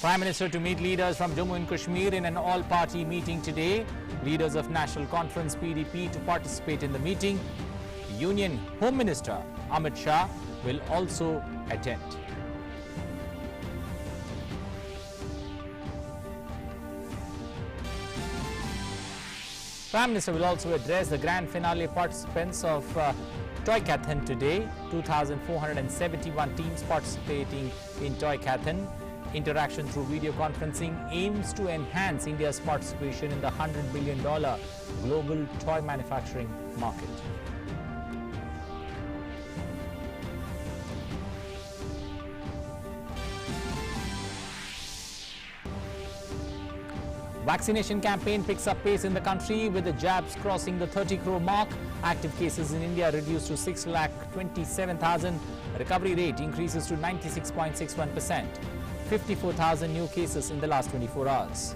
Prime Minister to meet leaders from Jammu and Kashmir in an all-party meeting today. Leaders of National Conference PDP to participate in the meeting. Union Home Minister Amit Shah will also attend. Prime Minister will also address the grand finale participants of Toykathon today. 2,471 teams participating in Toykathon. Interaction through video conferencing aims to enhance India's participation in the $100 billion global toy manufacturing market. Vaccination campaign picks up pace in the country with the jabs crossing the 30 crore mark. Active cases in India reduced to 6,27,000. Recovery rate increases to 96.61%. 54,000 new cases in the last 24 hours.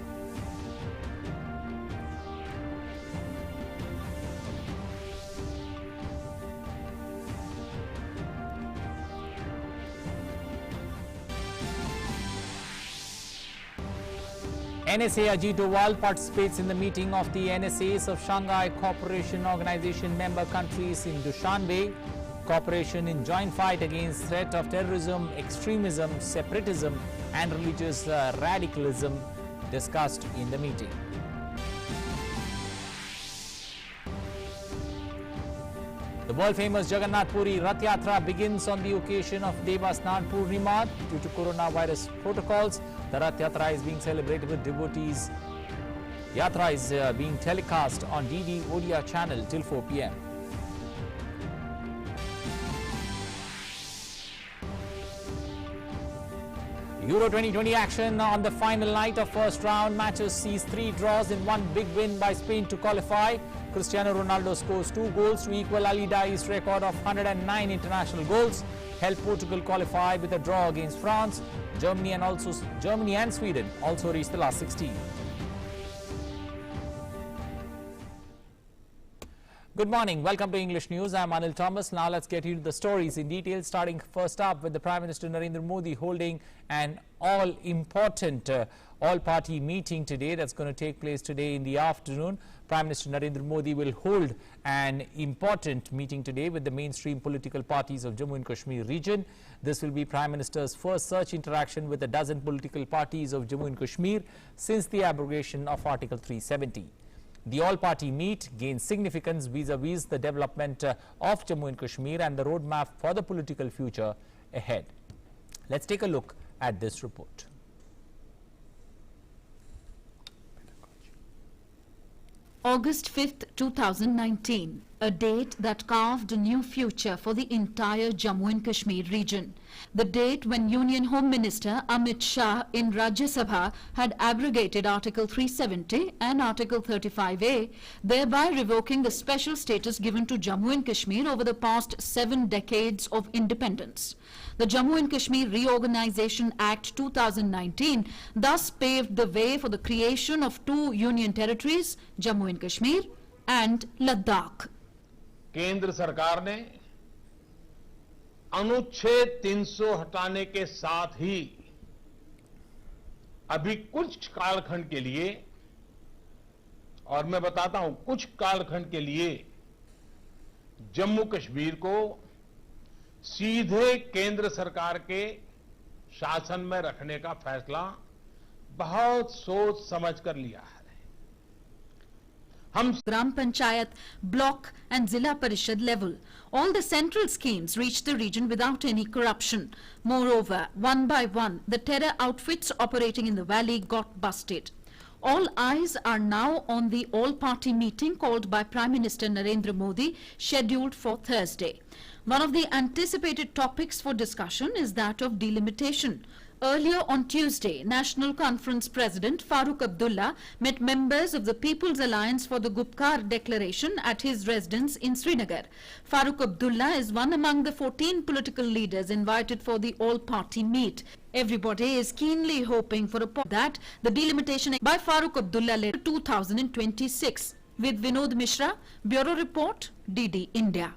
NSA Ajit Doval participates in the meeting of the NSAs of Shanghai Cooperation Organization member countries in Dushanbe. Cooperation in joint fight against threat of terrorism, extremism, separatism and religious radicalism discussed in the meeting. The world-famous Jagannath Puri Rath Yatra begins on the occasion of Devasnan Purnima. Due to coronavirus protocols, the Rath Yatra is being celebrated with devotees. Yatra is being telecast on DD Odia channel till 4 p.m. Euro 2020 action on the final night of first round matches sees 3 draws and 1 big win by Spain to qualify. Cristiano Ronaldo scores 2 goals to equal Ali Daei's record of 109 international goals. Helped Portugal qualify with a draw against France. Germany and Sweden also reached the last 16. Good morning. Welcome to English News. I'm Anil Thomas. Now let's get into the stories in detail, starting first up with the Prime Minister Narendra Modi holding an all-important all-party meeting today that's going to take place today in the afternoon. Prime Minister Narendra Modi will hold an important meeting today with the mainstream political parties of Jammu and Kashmir region. This will be Prime Minister's first such interaction with a dozen political parties of Jammu and Kashmir since the abrogation of Article 370. The all-party meet gains significance vis-a-vis the development of Jammu and Kashmir and the roadmap for the political future ahead. Let's take a look at this report. August 5th, 2019, a date that carved a new future for the entire Jammu and Kashmir region. The date when Union Home Minister Amit Shah in Rajya Sabha had abrogated Article 370 and Article 35A, thereby revoking the special status given to Jammu and Kashmir over the past 7 decades of independence. The Jammu and Kashmir Reorganization Act 2019 thus paved the way for the creation of 2 union territories, Jammu and Kashmir and Ladakh. केंद्र सरकार ने अनुच्छेद 300 हटाने के साथ ही अभी कुछ कालखंड के लिए, और मैं बताता हूं कुछ कालखंड के लिए, जम्मू कश्मीर को सीधे केंद्र सरकार के शासन में रखने का फैसला बहुत सोच समझ कर लिया है. Gram Panchayat, Block and Zilla Parishad level. All the central schemes reached the region without any corruption. Moreover, one by one, the terror outfits operating in the valley got busted. All eyes are now on the all-party meeting called by Prime Minister Narendra Modi, scheduled for Thursday. One of the anticipated topics for discussion is that of delimitation. Earlier on Tuesday, National Conference President Farooq Abdullah met members of the People's Alliance for the Gupkar Declaration at his residence in Srinagar. Farooq Abdullah is one among the 14 political leaders invited for the all-party meet. Everybody is keenly hoping for that the delimitation by Farooq Abdullah led to 2026. With Vinod Mishra, Bureau Report, DD India.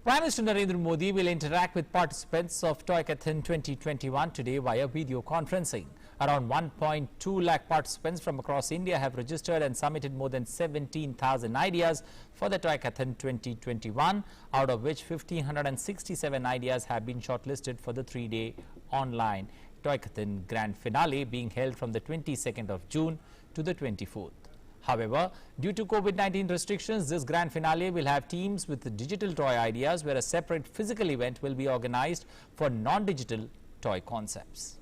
Prime Minister Narendra Modi will interact with participants of Toycathon 2021 today via video conferencing. Around 1.2 lakh participants from across India have registered and submitted more than 17,000 ideas for the Toycathon 2021, out of which 1,567 ideas have been shortlisted for the 3-day online Toycathon Grand Finale being held from the 22nd of June to the 24th. However, due to COVID-19 restrictions, this grand finale will have teams with digital toy ideas, where a separate physical event will be organized for non-digital toy concepts.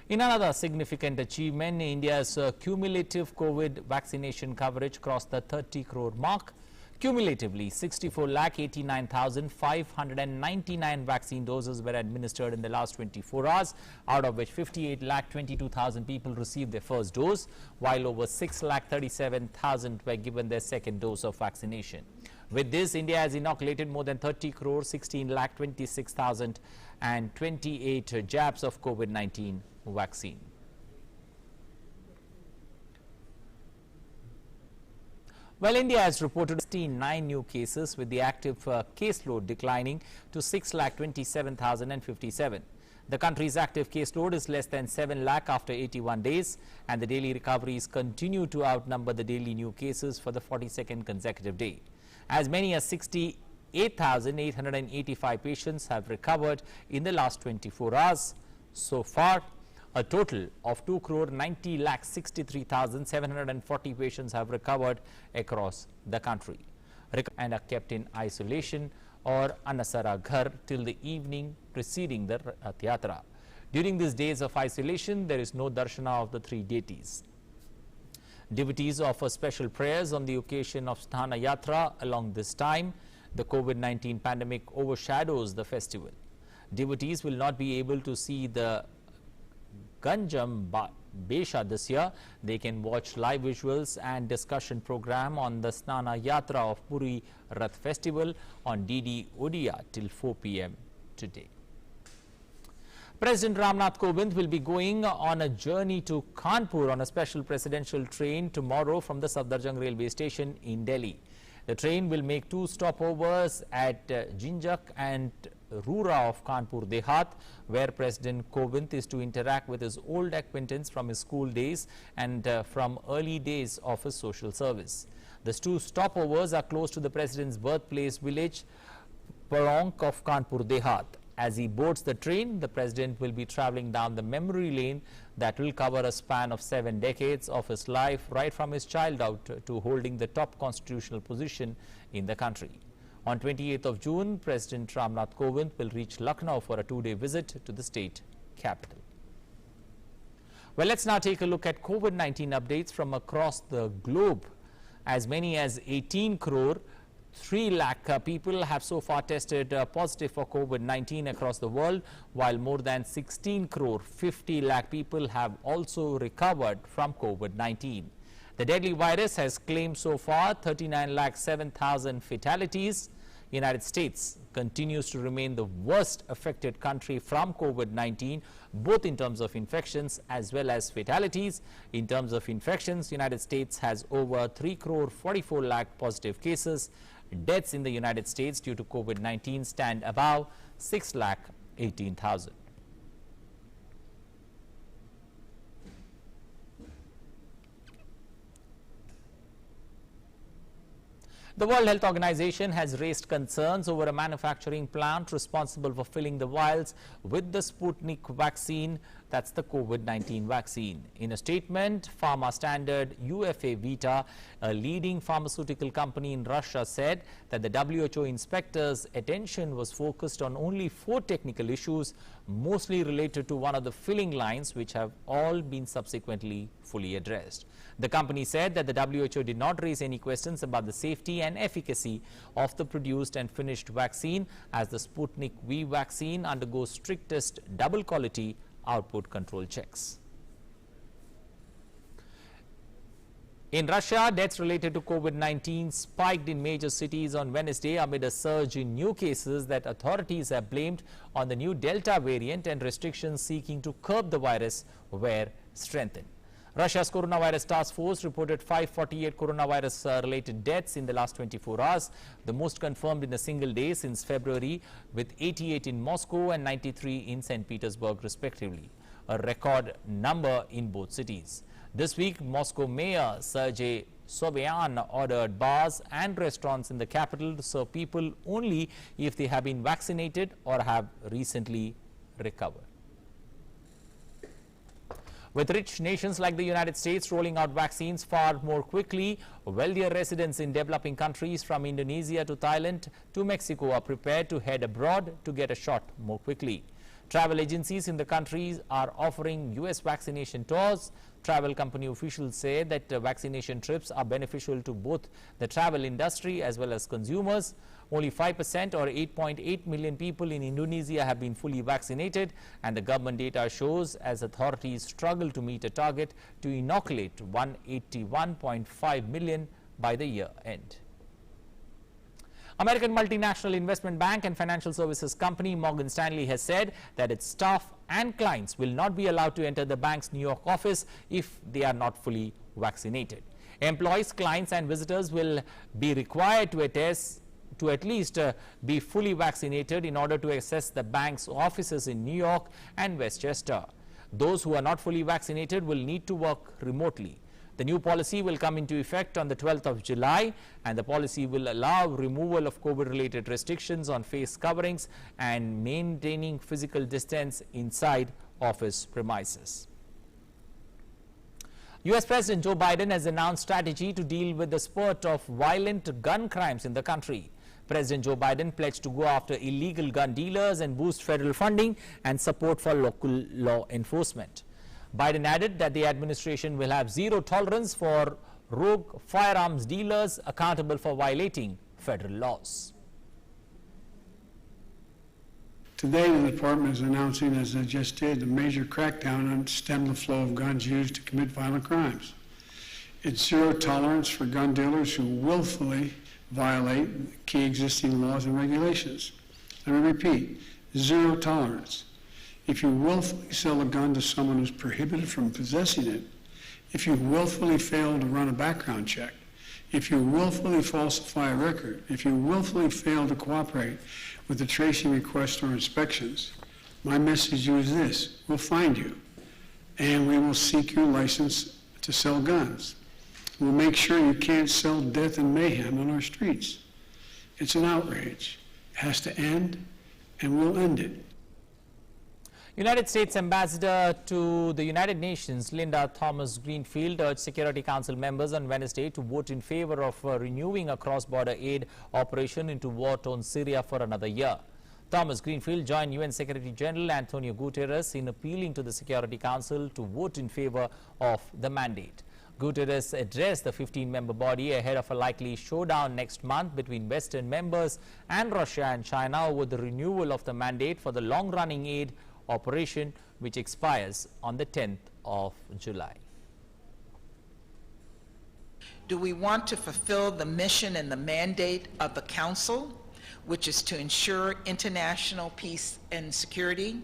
In another significant achievement, India's cumulative COVID vaccination coverage crossed the 30 crore mark. Cumulatively, 64,89,599 vaccine doses were administered in the last 24 hours, out of which 58,22,000 people received their first dose, while over 6,37,000 were given their second dose of vaccination. With this, India has inoculated more than 30 crore 16,26,028 jabs of COVID-19 vaccine. Well, India has reported 69 new cases, with the active caseload declining to 6,27,057. The country's active caseload is less than 7 lakh after 81 days, and the daily recoveries continue to outnumber the daily new cases for the 42nd consecutive day. As many as 68,885 patients have recovered in the last 24 hours. So far, a total of 2,90,63,740 patients have recovered across the country and are kept in isolation or Anasara Ghar till the evening preceding the Rath Yatra. During these days of isolation, there is no darshana of the three deities. Devotees offer special prayers on the occasion of Sthana Yatra. Along this time, the COVID-19 pandemic overshadows the festival. Devotees will not be able to see the Ganjam Besha this year. They can watch live visuals and discussion program on the Snana Yatra of Puri Rath Festival on DD Odia till 4 p.m. today. President Ramnath Kovind will be going on a journey to Kanpur on a special presidential train tomorrow from the Safdarjung railway station in Delhi. The train will make 2 stopovers at Jinjak and Rura of Kanpur Dehat, where President Kovind is to interact with his old acquaintance from his school days and from early days of his social service. The 2 stopovers are close to the President's birthplace village, Paronk of Kanpur Dehat. As he boards the train, the President will be travelling down the memory lane that will cover a span of 7 decades of his life, right from his childhood to holding the top constitutional position in the country. On 28th of June, President Ramnath Kovind will reach Lucknow for a 2-day visit to the state capital. Well, let's now take a look at COVID-19 updates from across the globe. As many as 18 crore 3 lakh people have so far tested positive for COVID-19 across the world, while more than 16 crore 50 lakh people have also recovered from COVID-19. The deadly virus has claimed so far 39 lakh 7,000 fatalities. United States continues to remain the worst affected country from COVID-19, both in terms of infections as well as fatalities. In terms of infections, United States has over 3 crore 44 lakh positive cases. Deaths in the United States due to COVID-19 stand above 6 lakh 18,000. The World Health Organization has raised concerns over a manufacturing plant responsible for filling the vials with the Sputnik vaccine, that's the COVID-19 vaccine. In a statement, Pharma Standard UFA Vita, a leading pharmaceutical company in Russia, said that the WHO inspectors' attention was focused on only 4 technical issues, mostly related to one of the filling lines, which have all been subsequently fully addressed. The company said that the WHO did not raise any questions about the safety and efficacy of the produced and finished vaccine, as the Sputnik V vaccine undergoes strictest double quality output control checks. In Russia, deaths related to COVID-19 spiked in major cities on Wednesday amid a surge in new cases that authorities have blamed on the new Delta variant, and restrictions seeking to curb the virus were strengthened. Russia's coronavirus task force reported 548 coronavirus-related deaths in the last 24 hours, the most confirmed in a single day since February, with 88 in Moscow and 93 in St. Petersburg, respectively, a record number in both cities. This week, Moscow Mayor Sergei Sobyan ordered bars and restaurants in the capital to serve people only if they have been vaccinated or have recently recovered. With rich nations like the United States rolling out vaccines far more quickly, wealthier residents in developing countries from Indonesia to Thailand to Mexico are prepared to head abroad to get a shot more quickly. Travel agencies in the countries are offering US vaccination tours. Travel company officials say that vaccination trips are beneficial to both the travel industry as well as consumers. Only 5% or 8.8 million people in Indonesia have been fully vaccinated, and the government data shows as authorities struggle to meet a target to inoculate 181.5 million by the year end. American multinational investment bank and financial services company Morgan Stanley has said that its staff and clients will not be allowed to enter the bank's New York office if they are not fully vaccinated. Employees, clients and visitors will be required to at least be fully vaccinated in order to access the bank's offices in New York and Westchester. Those who are not fully vaccinated will need to work remotely. The new policy will come into effect on the 12th of July, and the policy will allow removal of COVID-related restrictions on face coverings and maintaining physical distance inside office premises. US President Joe Biden has announced strategy to deal with the spurt of violent gun crimes in the country. President Joe Biden pledged to go after illegal gun dealers and boost federal funding and support for local law enforcement. Biden added that the administration will have zero tolerance for rogue firearms dealers accountable for violating federal laws. Today, the department is announcing, as I just did, a major crackdown on stem the flow of guns used to commit violent crimes. It's zero tolerance for gun dealers who willfully violate key existing laws and regulations. Let me repeat, zero tolerance. If you willfully sell a gun to someone who's prohibited from possessing it, if you willfully fail to run a background check, if you willfully falsify a record, if you willfully fail to cooperate with the tracing requests or inspections, my message to you is this: we'll find you, and we will seek your license to sell guns. We'll make sure you can't sell death and mayhem on our streets. It's an outrage. It has to end, and we'll end it. United States Ambassador to the United Nations Linda Thomas-Greenfield urged Security Council members on Wednesday to vote in favor of renewing a cross-border aid operation into war-torn Syria for another year. Thomas-Greenfield joined UN Secretary General Antonio Guterres in appealing to the Security Council to vote in favor of the mandate. Guterres addressed the 15-member body ahead of a likely showdown next month between Western members and Russia and China over the renewal of the mandate for the long-running aid operation, which expires on the 10th of July. Do we want to fulfill the mission and the mandate of the Council, which is to ensure international peace and security?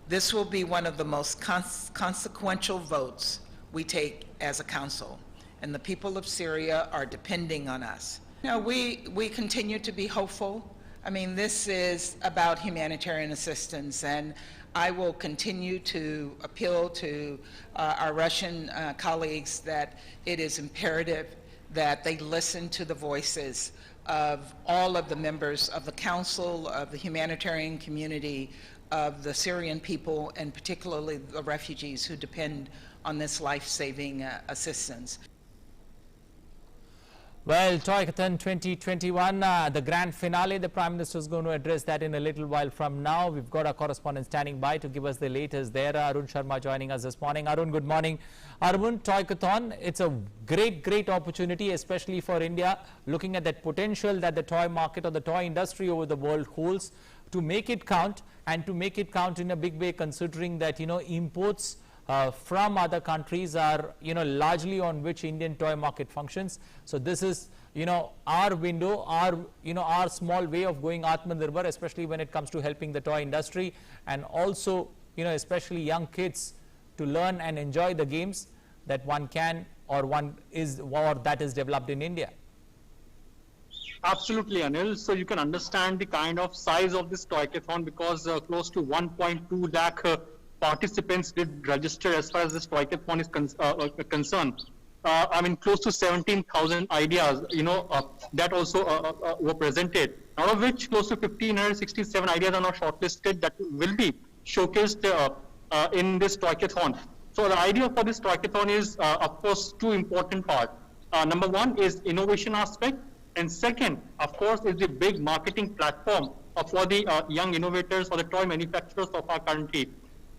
This will be one of the most consequential votes we take as a Council, and the people of Syria are depending on us. Now, we continue to be hopeful. I mean, this is about humanitarian assistance, and I will continue to appeal to our Russian colleagues that it is imperative that they listen to the voices of all of the members of the Council, of the humanitarian community, of the Syrian people, and particularly the refugees who depend on this life-saving assistance. Well, Toycathon 2021, the grand finale, the Prime Minister is going to address that in a little while from now. We've got our correspondent standing by to give us the latest there. Arun Sharma joining us this morning. Arun, good morning. Arun, Toycathon, it's a great opportunity, especially for India, looking at that potential that the toy market or the toy industry over the world holds, to make it count, and to make it count in a big way, considering that, you know, imports from other countries are, you know, largely on which Indian toy market functions. So this is, you know, our window, our small way of going Atmanirbhar, especially when it comes to helping the toy industry, and also, you know, especially young kids to learn and enjoy the games. that one can or that is developed in India? Absolutely, Anil. So you can understand the kind of size of this Toycathon, because close to 1.2 lakh participants did register as far as this Toycathon is concerned. I mean, close to 17,000 ideas, that also were presented, out of which close to 1,567 ideas are now shortlisted that will be showcased in this Toycathon. So the idea for this Toycathon is, of course, two important parts. Number one is innovation aspect, and second, of course, is the big marketing platform for the young innovators or the toy manufacturers of our country.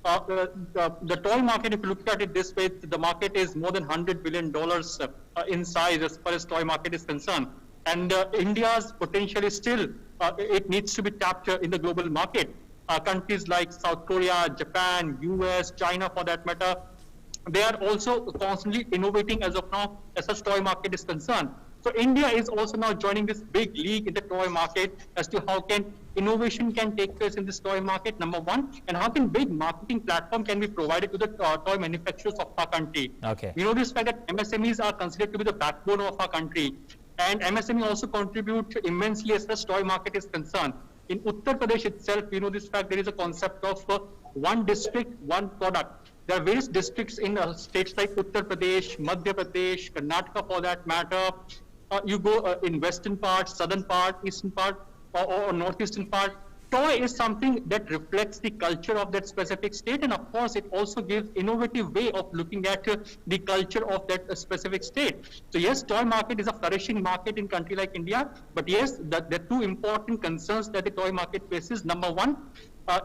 The toy market, if you look at it this way, the market is more than $100 billion in size as far as toy market is concerned. And India's potential is still, it needs to be tapped in the global market. Countries like South Korea, Japan, US, China for that matter, they are also constantly innovating as of now as such toy market is concerned. So India is also now joining this big league in the toy market as to how can innovation can take place in this toy market, number one, and how can big marketing platform can be provided to the toy manufacturers of our country. Okay. We know this fact that MSMEs are considered to be the backbone of our country, and MSME also contribute immensely as far as toy market is concerned. In Uttar Pradesh itself, we know this fact there is a concept of one district, one product. There are various districts in states like Uttar Pradesh, Madhya Pradesh, Karnataka for that matter. You go in western part, southern part, eastern part, or northeastern part. Toy is something that reflects the culture of that specific state, and of course it also gives innovative way of looking at the culture of that specific state. So yes, toy market is a flourishing market in country like India, but yes, the two important concerns that the toy market faces. Number one,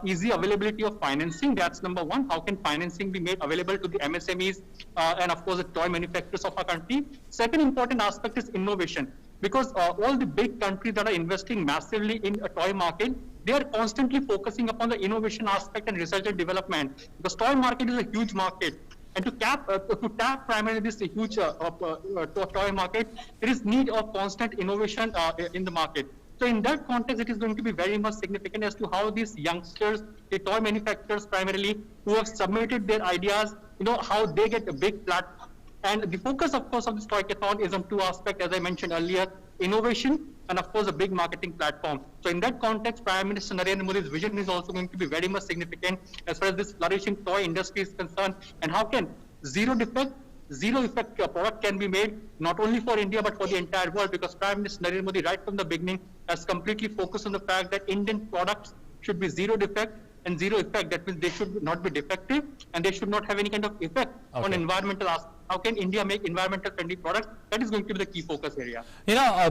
easy availability of financing. That's number one. How can financing be made available to the MSMEs and of course the toy manufacturers of our country? Second important aspect is innovation, because all the big countries that are investing massively in a toy market, they are constantly focusing upon the innovation aspect and research and development. The toy market is a huge market, and to tap primarily this huge toy market, there is need of constant innovation in the market. So in that context, it is going to be very much significant as to how these youngsters, the toy manufacturers primarily, who have submitted their ideas, how they get a big platform. And the focus, of course, of this Toycathon is on two aspects, as I mentioned earlier: innovation and, of course, a big marketing platform. So in that context, Prime Minister Narendra Modi's vision is also going to be very much significant as far as this flourishing toy industry is concerned, and how can zero effect product can be made not only for India but for the entire world, because Prime Minister Narendra Modi right from the beginning has completely focused on the fact that Indian products should be zero defect and zero effect. That means they should not be defective and they should not have any kind of effect on environmental aspects. How can India make environmental friendly products? That is going to be the key focus area.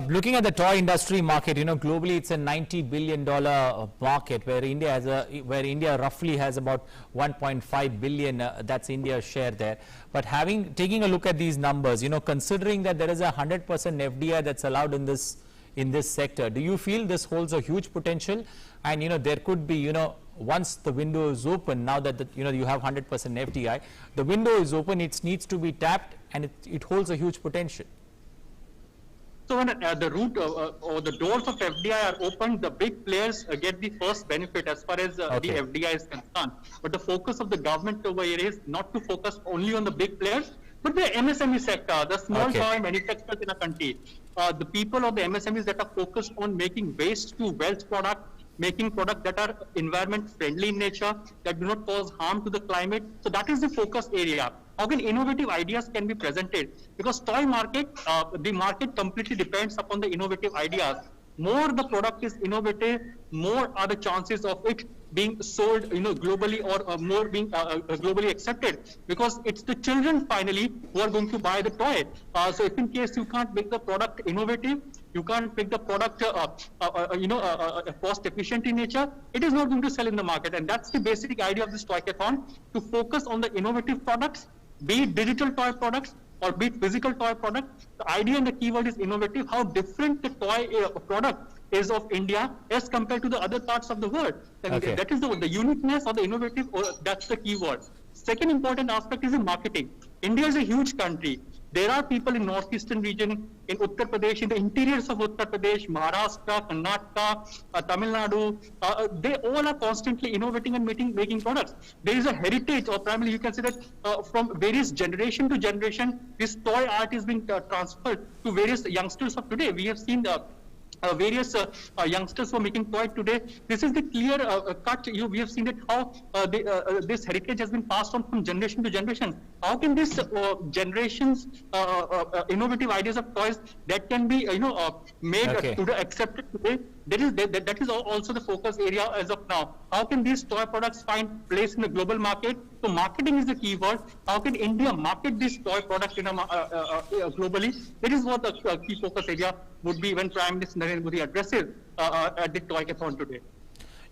Looking at the toy industry market, globally it's a $90 billion market where India roughly has about 1.5 billion. That's India's share there. But taking a look at these numbers, considering that there is a 100% FDI that's allowed in this sector, do you feel this holds a huge potential? And there could be once the window is open, now that you have 100% FDI, the window is open, it needs to be tapped, and it holds a huge potential. So when the route or the doors of FDI are opened, the big players get the first benefit as far as the FDI is concerned. But the focus of the government over here is not to focus only on the big players, but the MSME sector, the small toy manufacturers in a country, the people of the MSMEs that are focused on making waste to wealth product, making products that are environment friendly in nature, that do not cause harm to the climate. So that is the focus area. How can innovative ideas can be presented? Because toy market, the market completely depends upon the innovative ideas. More the product is innovative, more are the chances of it being sold, globally, or more being globally accepted. Because it's the children finally who are going to buy the toy. So if in case you can't make the product innovative, you can't make the product, cost efficient in nature, it is not going to sell in the market. And that's the basic idea of this Toycathon, to focus on the innovative products, be it digital toy products or be it physical toy product. The idea and the keyword is innovative, how different the toy product is of India as compared to the other parts of the world. And that is the uniqueness or the innovative, that's the keyword. Second important aspect is the marketing. India is a huge country. There are people in northeastern region, in Uttar Pradesh, in the interiors of Uttar Pradesh, Maharashtra, Karnataka, Tamil Nadu. They all are constantly innovating and making products. There is a heritage, or primarily you can say that from various generation to generation, this toy art is being transferred to various youngsters of today. We have seen various youngsters who are making toy today. This is the clear cut. We have seen that how this heritage has been passed on from generation to generation. How can this generations innovative ideas of toys that can be made Okay. today, accepted today? That is also the focus area as of now. How can these toy products find place in the global market? So marketing is the key word. How can India market this toy product globally? That is what the key focus area would be when Prime Minister Narendra Modi addresses at the Toycathon today.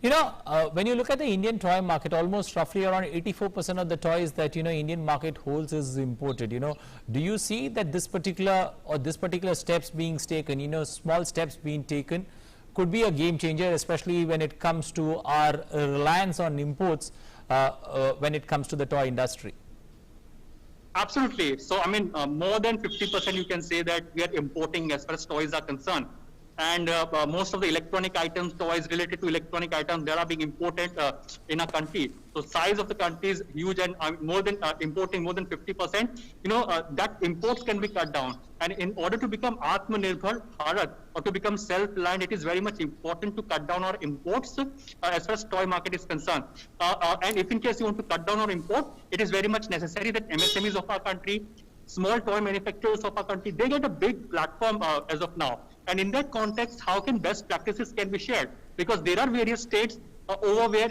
You know, when you look at the Indian toy market, almost roughly around 84% of the toys that, Indian market holds is imported. Do you see that this particular steps being taken, small steps being taken, could be a game changer, especially when it comes to our reliance on imports when it comes to the toy industry? Absolutely. So, I mean, more than 50% you can say that we are importing as far as toys are concerned. And most of the electronic items, toys related to electronic items, they are being imported in our country. So size of the country is huge, and more than importing more than 50%, that imports can be cut down. And in order to become Atmanirbhar Bharat, or to become self-reliant, it is very much important to cut down our imports as far as toy market is concerned. And if in case you want to cut down our import, it is very much necessary that MSMEs of our country, small toy manufacturers of our country, they get a big platform as of now. And in that context, how can best practices can be shared? Because there are various states over where,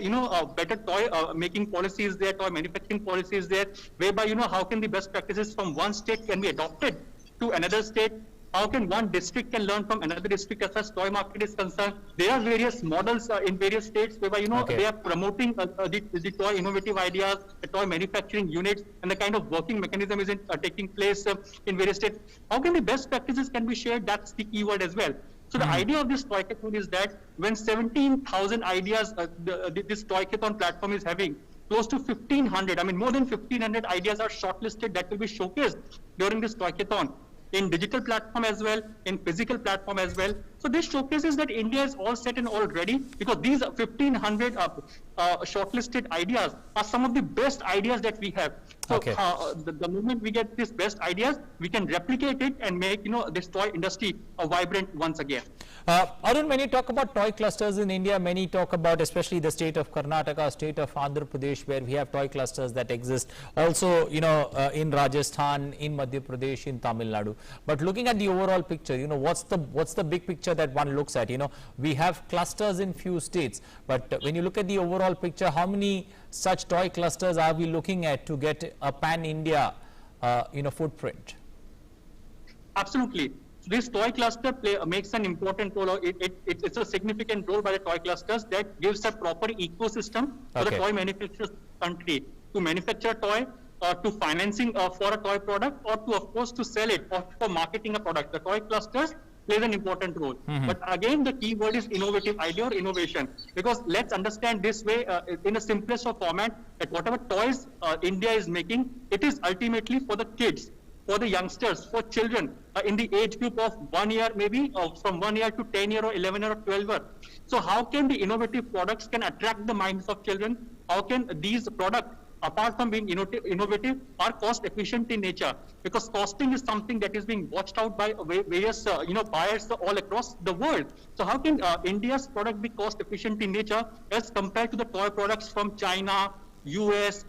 better toy making policies there, toy manufacturing policies there, whereby, how can the best practices from one state can be adopted to another state? How can one district can learn from another district as far as toy market is concerned? There are various models in various states whereby, Okay. they are promoting the toy innovative ideas, the toy manufacturing units, and the kind of working mechanism is taking place in various states. How can the best practices can be shared? That's the keyword as well. So the idea of this Toycathon is that when 17,000 ideas this Toycathon platform is having, close to 1,500, I mean more than 1,500 ideas are shortlisted that will be showcased during this Toycathon, in digital platform as well, in physical platform as well. So this showcases that India is all set and all ready, because these 1,500 shortlisted ideas are some of the best ideas that we have. So Okay. the moment we get these best ideas, we can replicate it and make this toy industry vibrant once again. Arun, when you talk about toy clusters in India, many talk about especially the state of Karnataka, state of Andhra Pradesh, where we have toy clusters that exist. Also, in Rajasthan, in Madhya Pradesh, in Tamil Nadu. But looking at the overall picture, what's the big picture that one looks at? We have clusters in few states, but when you look at the overall picture, how many such toy clusters are we looking at to get a pan-India, footprint? Absolutely. This toy cluster makes an important role. It's a significant role by the toy clusters that gives a proper ecosystem for the Okay. toy manufacturers country to manufacture a toy, to financing for a toy product, or to, of course, to sell it, or for marketing a product. The toy clusters plays an important role. But again, the key word is innovative idea or innovation. Because let's understand this way, in a simplest of format, that whatever toys India is making, it is ultimately for the kids, for the youngsters, for children in the age group of 1 year, maybe from 1 year to 10 year or 11 year or 12 year. So how can the innovative products can attract the minds of children? How can these products, apart from being innovative, are cost efficient in nature? Because costing is something that is being watched out by various buyers all across the world. So how can India's product be cost efficient in nature as compared to the toy products from China, US,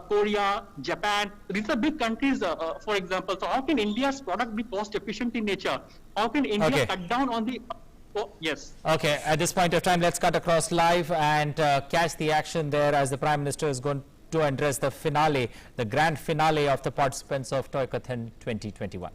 Korea, Japan? These are big countries, for example. So how can India's product be cost efficient in nature? How can India Okay. cut down on the... Oh, yes. Okay, at this point of time, let's cut across live and catch the action there as the Prime Minister is going to address the finale, the grand finale of the participants of Toycathon 2021.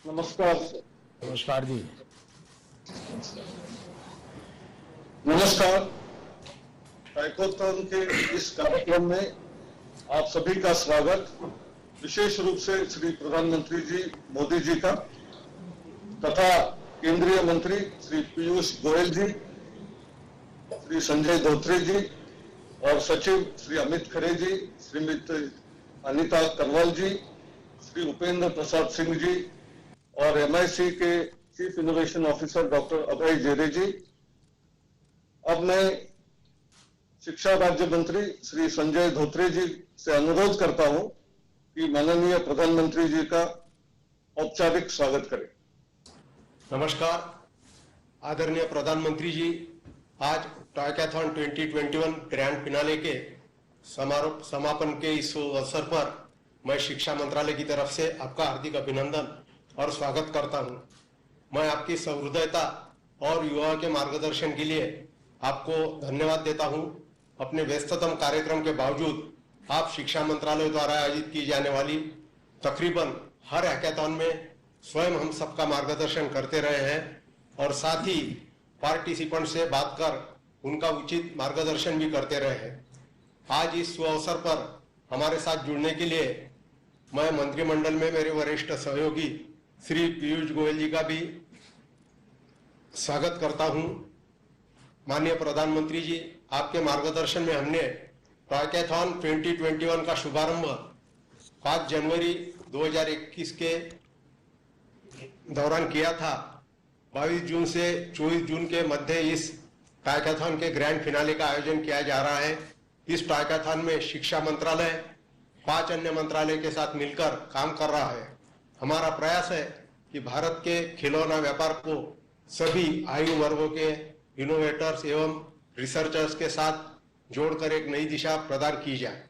नमस्कार। नमस्कार जी। नमस्कार। टाइकोथॉन के इस कार्यक्रम में आप सभी का स्वागत, विशेष रूप से श्री प्रधानमंत्री जी मोदी जी का तथा केंद्रीय मंत्री श्री पीयूष गोयल जी, श्री संजय धोत्रे जी और सचिव श्री अमित खरे जी, श्रीमती अनीता करवाल जी, श्री उपेंद्र प्रसाद सिंह जी और MIC के चीफ इनोवेशन ऑफिसर डॉक्टर अभय जेरे जी। अब मैं शिक्षा राज्य मंत्री श्री संजय धोत्रे जी से अनुरोध करता हूं कि माननीय प्रधानमंत्री जी का औपचारिक स्वागत करें। नमस्कार आदरणीय प्रधानमंत्री जी, आज टॉयकैथॉन 2021 ग्रैंड फिनाले के समापन के इस अवसर पर मैं शिक्षा मंत्रालय की तरफ से आपका हार्दिक अभिनंदन और स्वागत करता हूं। मैं आपकी सहृदयता और युवाओं के मार्गदर्शन के लिए आपको धन्यवाद देता हूं। अपने व्यस्ततम कार्यक्रम के बावजूद आप शिक्षा मंत्रालय द्वारा आयोजित की जाने वाली तकरीबन हर हैकाथॉन में स्वयं हम सबका मार्गदर्शन करते रहे हैं और साथ ही पार्टिसिपेंट से बात कर उनका उचित मार्गदर्शन भी करते रहे हैं। आज इस अवसर पर हमारे साथ जुड़ने के लिए मैं मंत्रिमंडल में मेरे वरिष्ठ सहयोगी श्री पीयूष गोयल जी का भी स्वागत करता हूं। माननीय प्रधानमंत्री जी, आपके मार्गदर्शन में हमने टॉयकैथॉन 2021 का शुभारंभ 5 जनवरी 2021 के दौरान किया था। 22 जून से 24 जून के मध्य इस टॉयकैथॉन के ग्रैंड फिनाले का आयोजन किया जा रहा है। इस टॉयकैथॉन में शिक्षा मंत्रालय 5 अन्य मंत्रालय के साथ मिलकर काम कर रहा है। हमारा प्रयास है कि भारत के खिलौना व्यापार को सभी आयु वर्गों के इनोवेटर्स एवं रिसर्चर्स के साथ जोड़कर एक नई दिशा प्रदान की जाए।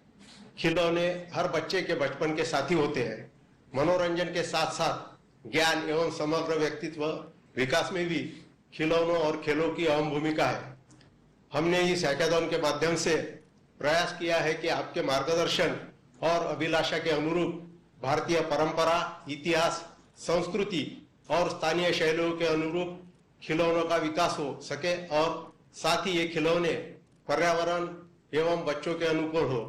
खिलौने हर बच्चे के बचपन के साथी होते हैं। मनोरंजन के साथ साथ ज्ञान एवं समग्र व्यक्तित्व विकास में भी खिलौनों और खेलों की अहम भूमिका है। हमने इस हैकाथॉन के माध्यम से प्रयास किया है कि आपके मार्गदर्शन और अभिलाषा के अनुरूप भारतीय परंपरा, इतिहास, संस्कृति और स्थानीय शैलियों के अनुरूप खिलौनों का विकास हो सके और साथ ही ये खिलौने पर्यावरण एवं बच्चों के अनुकूल हो।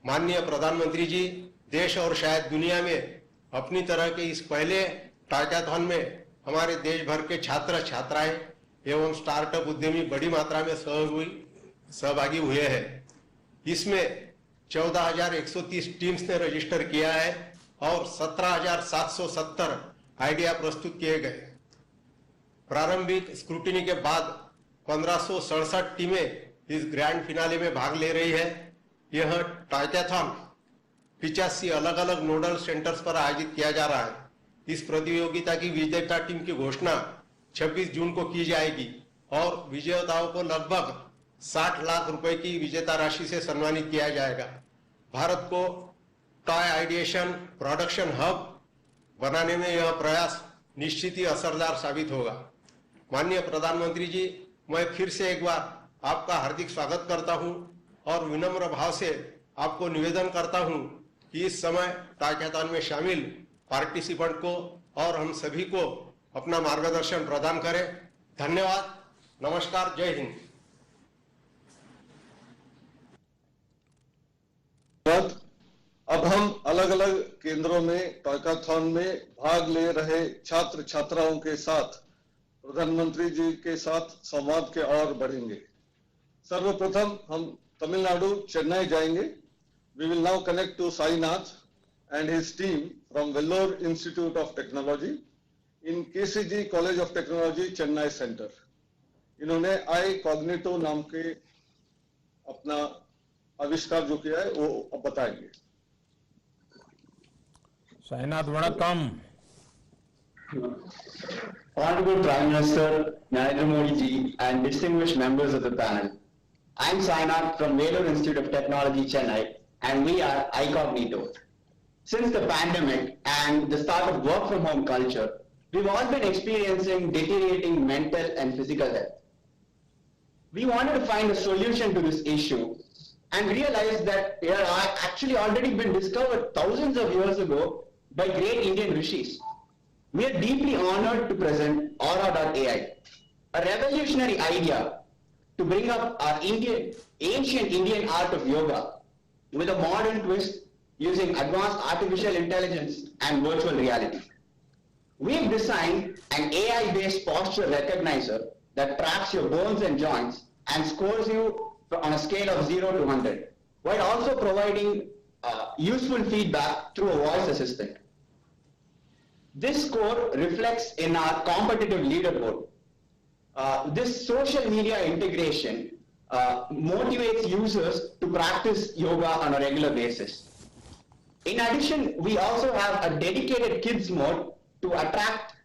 माननीय प्रधानमंत्री जी, देश और शायद दुनिया में अपनी तरह के इस पहले टॉयकैथॉन में हमारे देश भर के छात्र छात्राएं एवं स्टार्टअप उद्यमी बड़ी मात्रा में सहभागी हुए हैं। इसमें 14,130 टीम्स ने रजिस्टर किया है और 17,770 आइडिया प्रस्तुत किए गए। प्रारंभिक स्क्रूटिनी के बाद 1567 टीमें इस ग्रैंड फिनाले में भाग ले रही है। यह टॉयकैथॉन 85 अलग अलग नोडल सेंटर्स पर आयोजित किया जा रहा है। इस प्रतियोगिता की विजेता टीम की घोषणा 26 जून को की जाएगी और विजेताओं को लगभग 60 लाख रुपए की विजेता राशि से सम्मानित किया जाएगा। भारत को टॉय आइडिएशन प्रोडक्शन हब बनाने में यह प्रयास निश्चित ही असरदार साबित होगा। माननीय प्रधानमंत्री जी, मैं फिर से एक बार आपका हार्दिक स्वागत करता हूं और विनम्र भाव से आपको निवेदन करता हूं कि इस समय टॉयकैथॉन में शामिल पार्टिसिपेंट को और हम सभी को अपना मार्गदर्शन प्रदान करें। धन्यवाद। नमस्कार। जय हिंद। अब हम अलग अलग केंद्रों में टॉयकैथॉन में भाग ले रहे छात्र छात्राओं के साथ प्रधानमंत्री जी के साथ संवाद के और बढ़ेंगे। सर्वप्रथम हम तमिलनाडु चेन्नई जाएंगे। We will now connect to Sainath and his team from Vellore Institute of Technology in KCG College of Technology, Chennai Center. इन्होंने iCognito नाम के अपना आविष्कार जो किया है वो अब बताएंगे। साईनाथ, वणक्कम। Honorable Prime Minister Narendra Modi ji and distinguished members of the panel, I am Sainath from Vellore Institute of Technology, Chennai, and we are iCognito. Since the pandemic and the start of work from home culture, we've all been experiencing deteriorating mental and physical health. We wanted to find a solution to this issue and realized that they are actually already been discovered thousands of years ago by great Indian rishis. We are deeply honored to present Aura.ai, a revolutionary idea to bring up our ancient Indian art of yoga with a modern twist using advanced artificial intelligence and virtual reality. We've designed an AI-based posture recognizer that tracks your bones and joints and scores you on a scale of 0 to 100, while also providing useful feedback through a voice assistant. This score reflects in our competitive leaderboard. This social media integration motivates users to practice yoga on a regular basis. In addition, we also have a dedicated kids mode to attract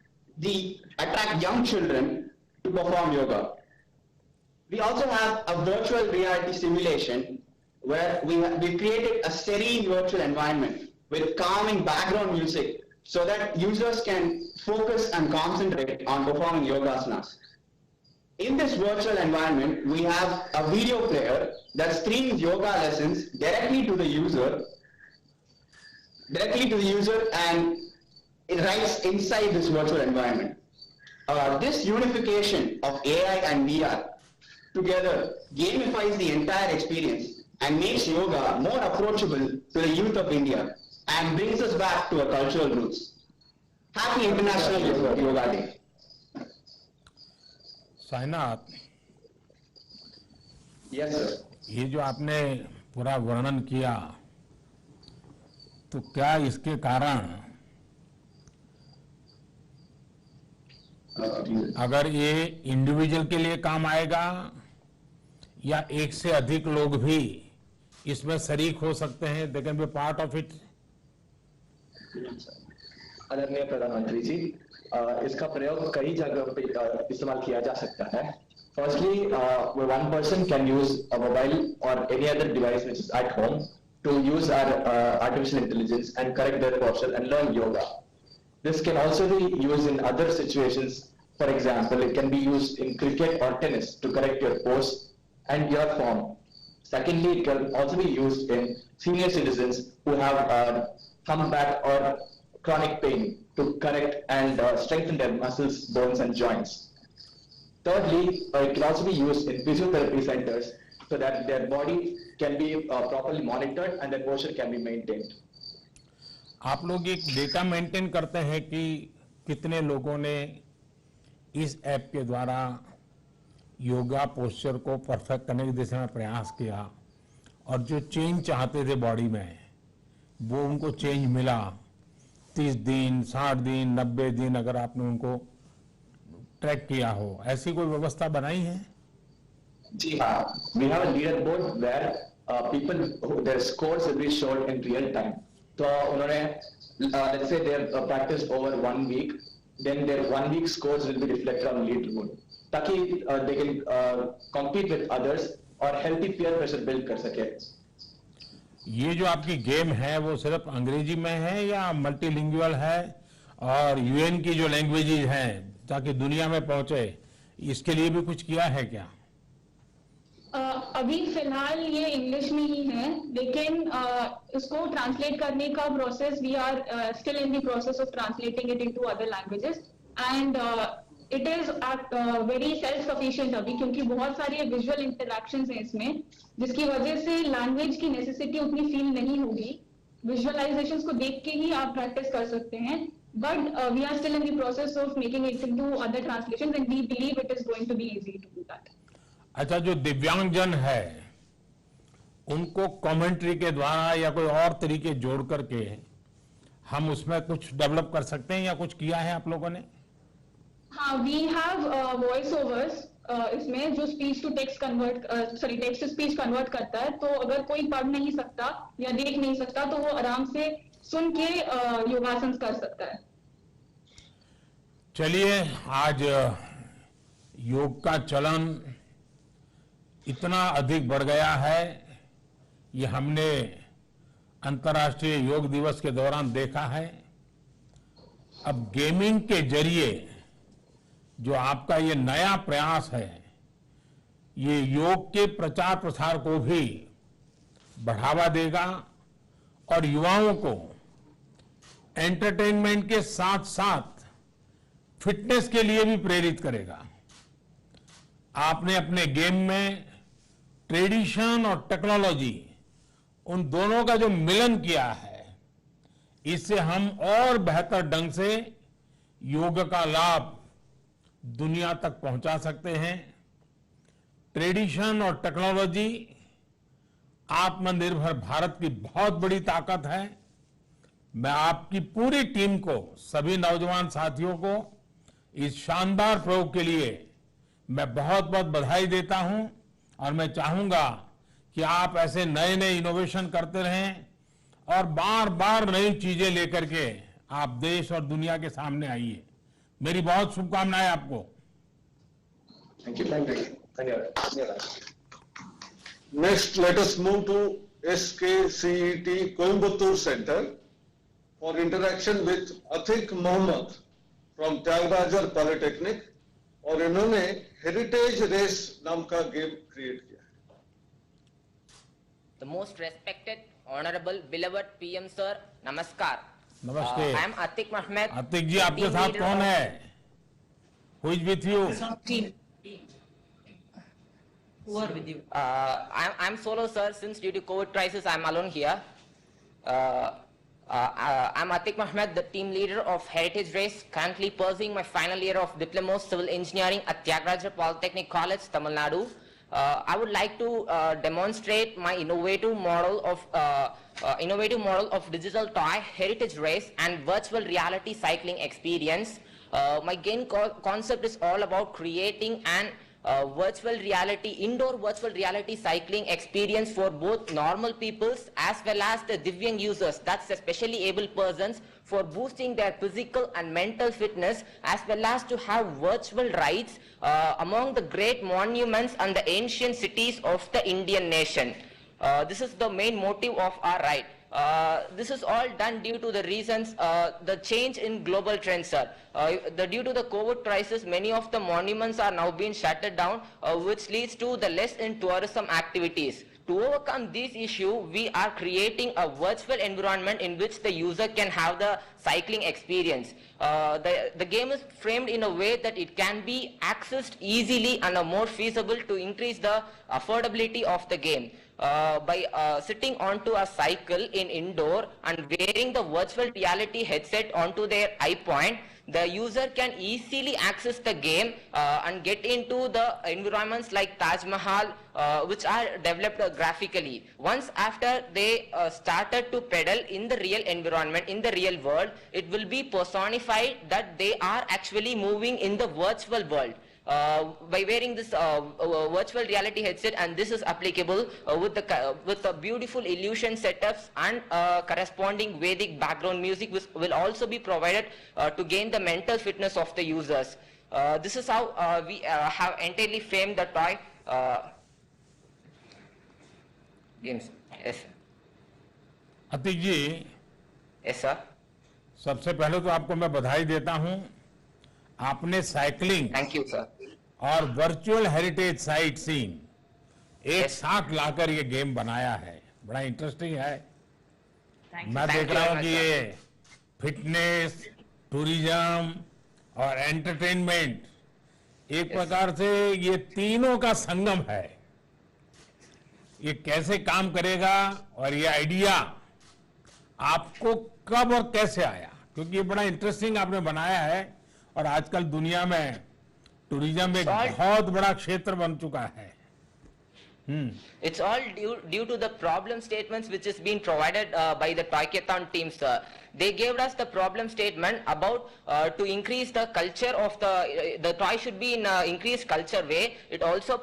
young children to perform yoga. We also have a virtual reality simulation where we created a serene virtual environment with calming background music so that users can focus and concentrate on performing yogasanas. In this virtual environment, we have a video player that streams yoga lessons directly to the user and it writes inside this virtual environment. This unification of AI and VR together gamifies the entire experience and makes yoga more approachable to the youth of India and brings us back to our cultural roots. Happy International Yoga Day. Sainath, Yes, sir. ये जो आपने पूरा वर्णन किया, तो क्या इसके कारण अगर ये इंडिविजुअल के लिए काम आएगा या एक से अधिक लोग भी इसमें शरीक हो सकते हैं? They can be part of it. आदरणीय प्रधानमंत्री जी, इसका प्रयोग कई जगह पे इस्तेमाल किया जा सकता है. Firstly, one person can use a mobile or any other device which is at home to use our artificial intelligence and correct their posture and learn yoga. This can also be used in other situations. For example, it can be used in cricket or tennis to correct your pose and your form. Secondly, it can also be used in senior citizens who have thumb back or chronic pain to correct and strengthen their muscles, bones and joints. Thirdly, it can also be used in physiotherapy centers so that their body can be properly monitored and their posture can be maintained. आप लोग एक data maintain करते हैं कि कितने लोगों ने इस ऐप के द्वारा योगा पोस्चर को परफेक्ट करने की दिशा में प्रयास किया और जो चेंज चाहते थे बॉडी में वो उनको चेंज मिला? 30 दिन, 60 दिन, 90 दिन अगर आपने उनको ट्रैक किया हो, ऐसी कोई व्यवस्था बनाई है? जी हाँ, we have a leaderboard where people their scores will be shown in real time. तो उन्होंने let's say they have practiced over 1 week, then their 1 week scores will be reflected on leaderboard ताकि they can compete with others और healthy peer pressure build कर सके. ये जो आपकी game है वो सिर्फ अंग्रेजी में है या मल्टीलिंगुअल है और यूएन की जो लैंग्वेजेज हैं ताकि दुनिया में पहुंचे, इसके लिए भी कुछ किया है क्या? अभी फिलहाल ये इंग्लिश में ही है, लेकिन इसको ट्रांसलेट करने का process we are still in the process of translating it into other languages and it is very self sufficient अभी, क्योंकि बहुत सारी विजुअल इंटरैक्शंस हैं इसमें, जिसकी वजह से लैंग्वेज की नेसेसिटी उतनी फील नहीं होगी. विजुअलाइजेशंस को देख के ही आप प्रैक्टिस कर सकते हैं, but we are still in the process of making it into other translations and we believe it is going to be easy to do that. अच्छा, जो दिव्यांगजन है उनको कमेंट्री के द्वारा या कोई और तरीके जोड़ करके हम उसमें कुछ डेवलप कर सकते हैं या कुछ किया है आप लोगों ने? हाँ, वी हैव वॉइस ओवर्स इसमें जो speech to text text to speech convert करता है. तो अगर कोई पढ़ नहीं सकता या देख नहीं सकता तो वो आराम से सुन के योगासन कर सकता है. चलिए, आज योग का चलन इतना अधिक बढ़ गया है, ये हमने अंतर्राष्ट्रीय योग दिवस के दौरान देखा है. अब गेमिंग के जरिए जो आपका ये नया प्रयास है, ये योग के प्रचार प्रसार को भी बढ़ावा देगा और युवाओं को एंटरटेनमेंट के साथ साथ फिटनेस के लिए भी प्रेरित करेगा। आपने अपने गेम में ट्रेडिशन और टेक्नोलॉजी उन दोनों का जो मिलन किया है, इससे हम और बेहतर ढंग से योग का लाभ दुनिया तक पहुंचा सकते हैं। ट्रेडिशन और टेक्नोलॉजी आत्मनिर्भर भारत की बहुत बड़ी ताकत है। मैं आपकी पूरी टीम को, सभी नौजवान साथियों को इस शानदार प्रयोग के लिए मैं बहुत बहुत बधाई देता हूं और मैं चाहूंगा कि आप ऐसे नए नए इनोवेशन करते रहें और बार बार नई चीजें लेकर के आप देश और दुनिया के सामने आइए। मेरी बहुत शुभकामनाएं आपको। Thank you. धन्यवाद। Next, let us move to SKCET Coimbatore Center for interaction with Atik Mohammed from Tyagarajar Polytechnic, और इन्होंने हेरिटेज रेस नाम का गेम क्रिएट किया है। The most respected, honorable, beloved PM sir, namaskar. नमस्ते। I am Atik Mohammed. Atiq जी, आपके साथ कौन है? Who is with you? Who are with you? I'm solo, sir. Since due to COVID crisis, I'm alone here. I'm Atik Mohammed, the team leader of Heritage Race, currently pursuing my final year of Diploma of Civil Engineering at Tyagarajar Polytechnic College, Tamil Nadu. I would like to demonstrate my innovative model of digital toy, Heritage Race, and virtual reality cycling experience. My game concept is all about creating an indoor virtual reality cycling experience for both normal peoples as well as the Divyang users, that's especially able persons, for boosting their physical and mental fitness, as well as to have virtual rides among the great monuments and the ancient cities of the Indian nation. This is the main motive of our ride. This is all done due to the reasons, the change in global trends, sir. Due to the COVID crisis, many of the monuments are now being shut down, which leads to the less in tourism activities. To overcome this issue, we are creating a virtual environment in which the user can have the cycling experience. The game is framed in a way that it can be accessed easily and more feasible to increase the affordability of the game. By sitting onto a cycle in indoor and wearing the virtual reality headset onto their eye point, the user can easily access the game and get into the environments like Taj Mahal, which are developed graphically. Once after they started to pedal in the real environment, in the real world, it will be personified that they are actually moving in the virtual world. By wearing this virtual reality headset, and this is applicable with the beautiful illusion setups and corresponding Vedic background music, which will also be provided to gain the mental fitness of the users. This is how we have entirely framed the toy games. Yes, sir. Atiq ji, Yes, sir. सबसे पहले तो आपको मैं बधाई देता हूं। आपने cycling Thank you, sir. और वर्चुअल हेरिटेज साइट सीइंग एक साथ लाकर ये गेम बनाया है, बड़ा इंटरेस्टिंग है। मैं देख रहा हूँ कि ये फिटनेस, टूरिज्म और एंटरटेनमेंट एक प्रकार से ये तीनों का संगम है। ये कैसे काम करेगा और ये आइडिया आपको कब और कैसे आया? क्योंकि ये बड़ा इंटरेस्टिंग आपने बनाया है और आजकल दुनिया में टूरिज्म एक बहुत बड़ा क्षेत्र बन चुका है। It's all due to the problem statements which is being provided by the Toykathon team, sir. They gave us the problem statement about to increase the culture of the toy should be in increased culture way. It also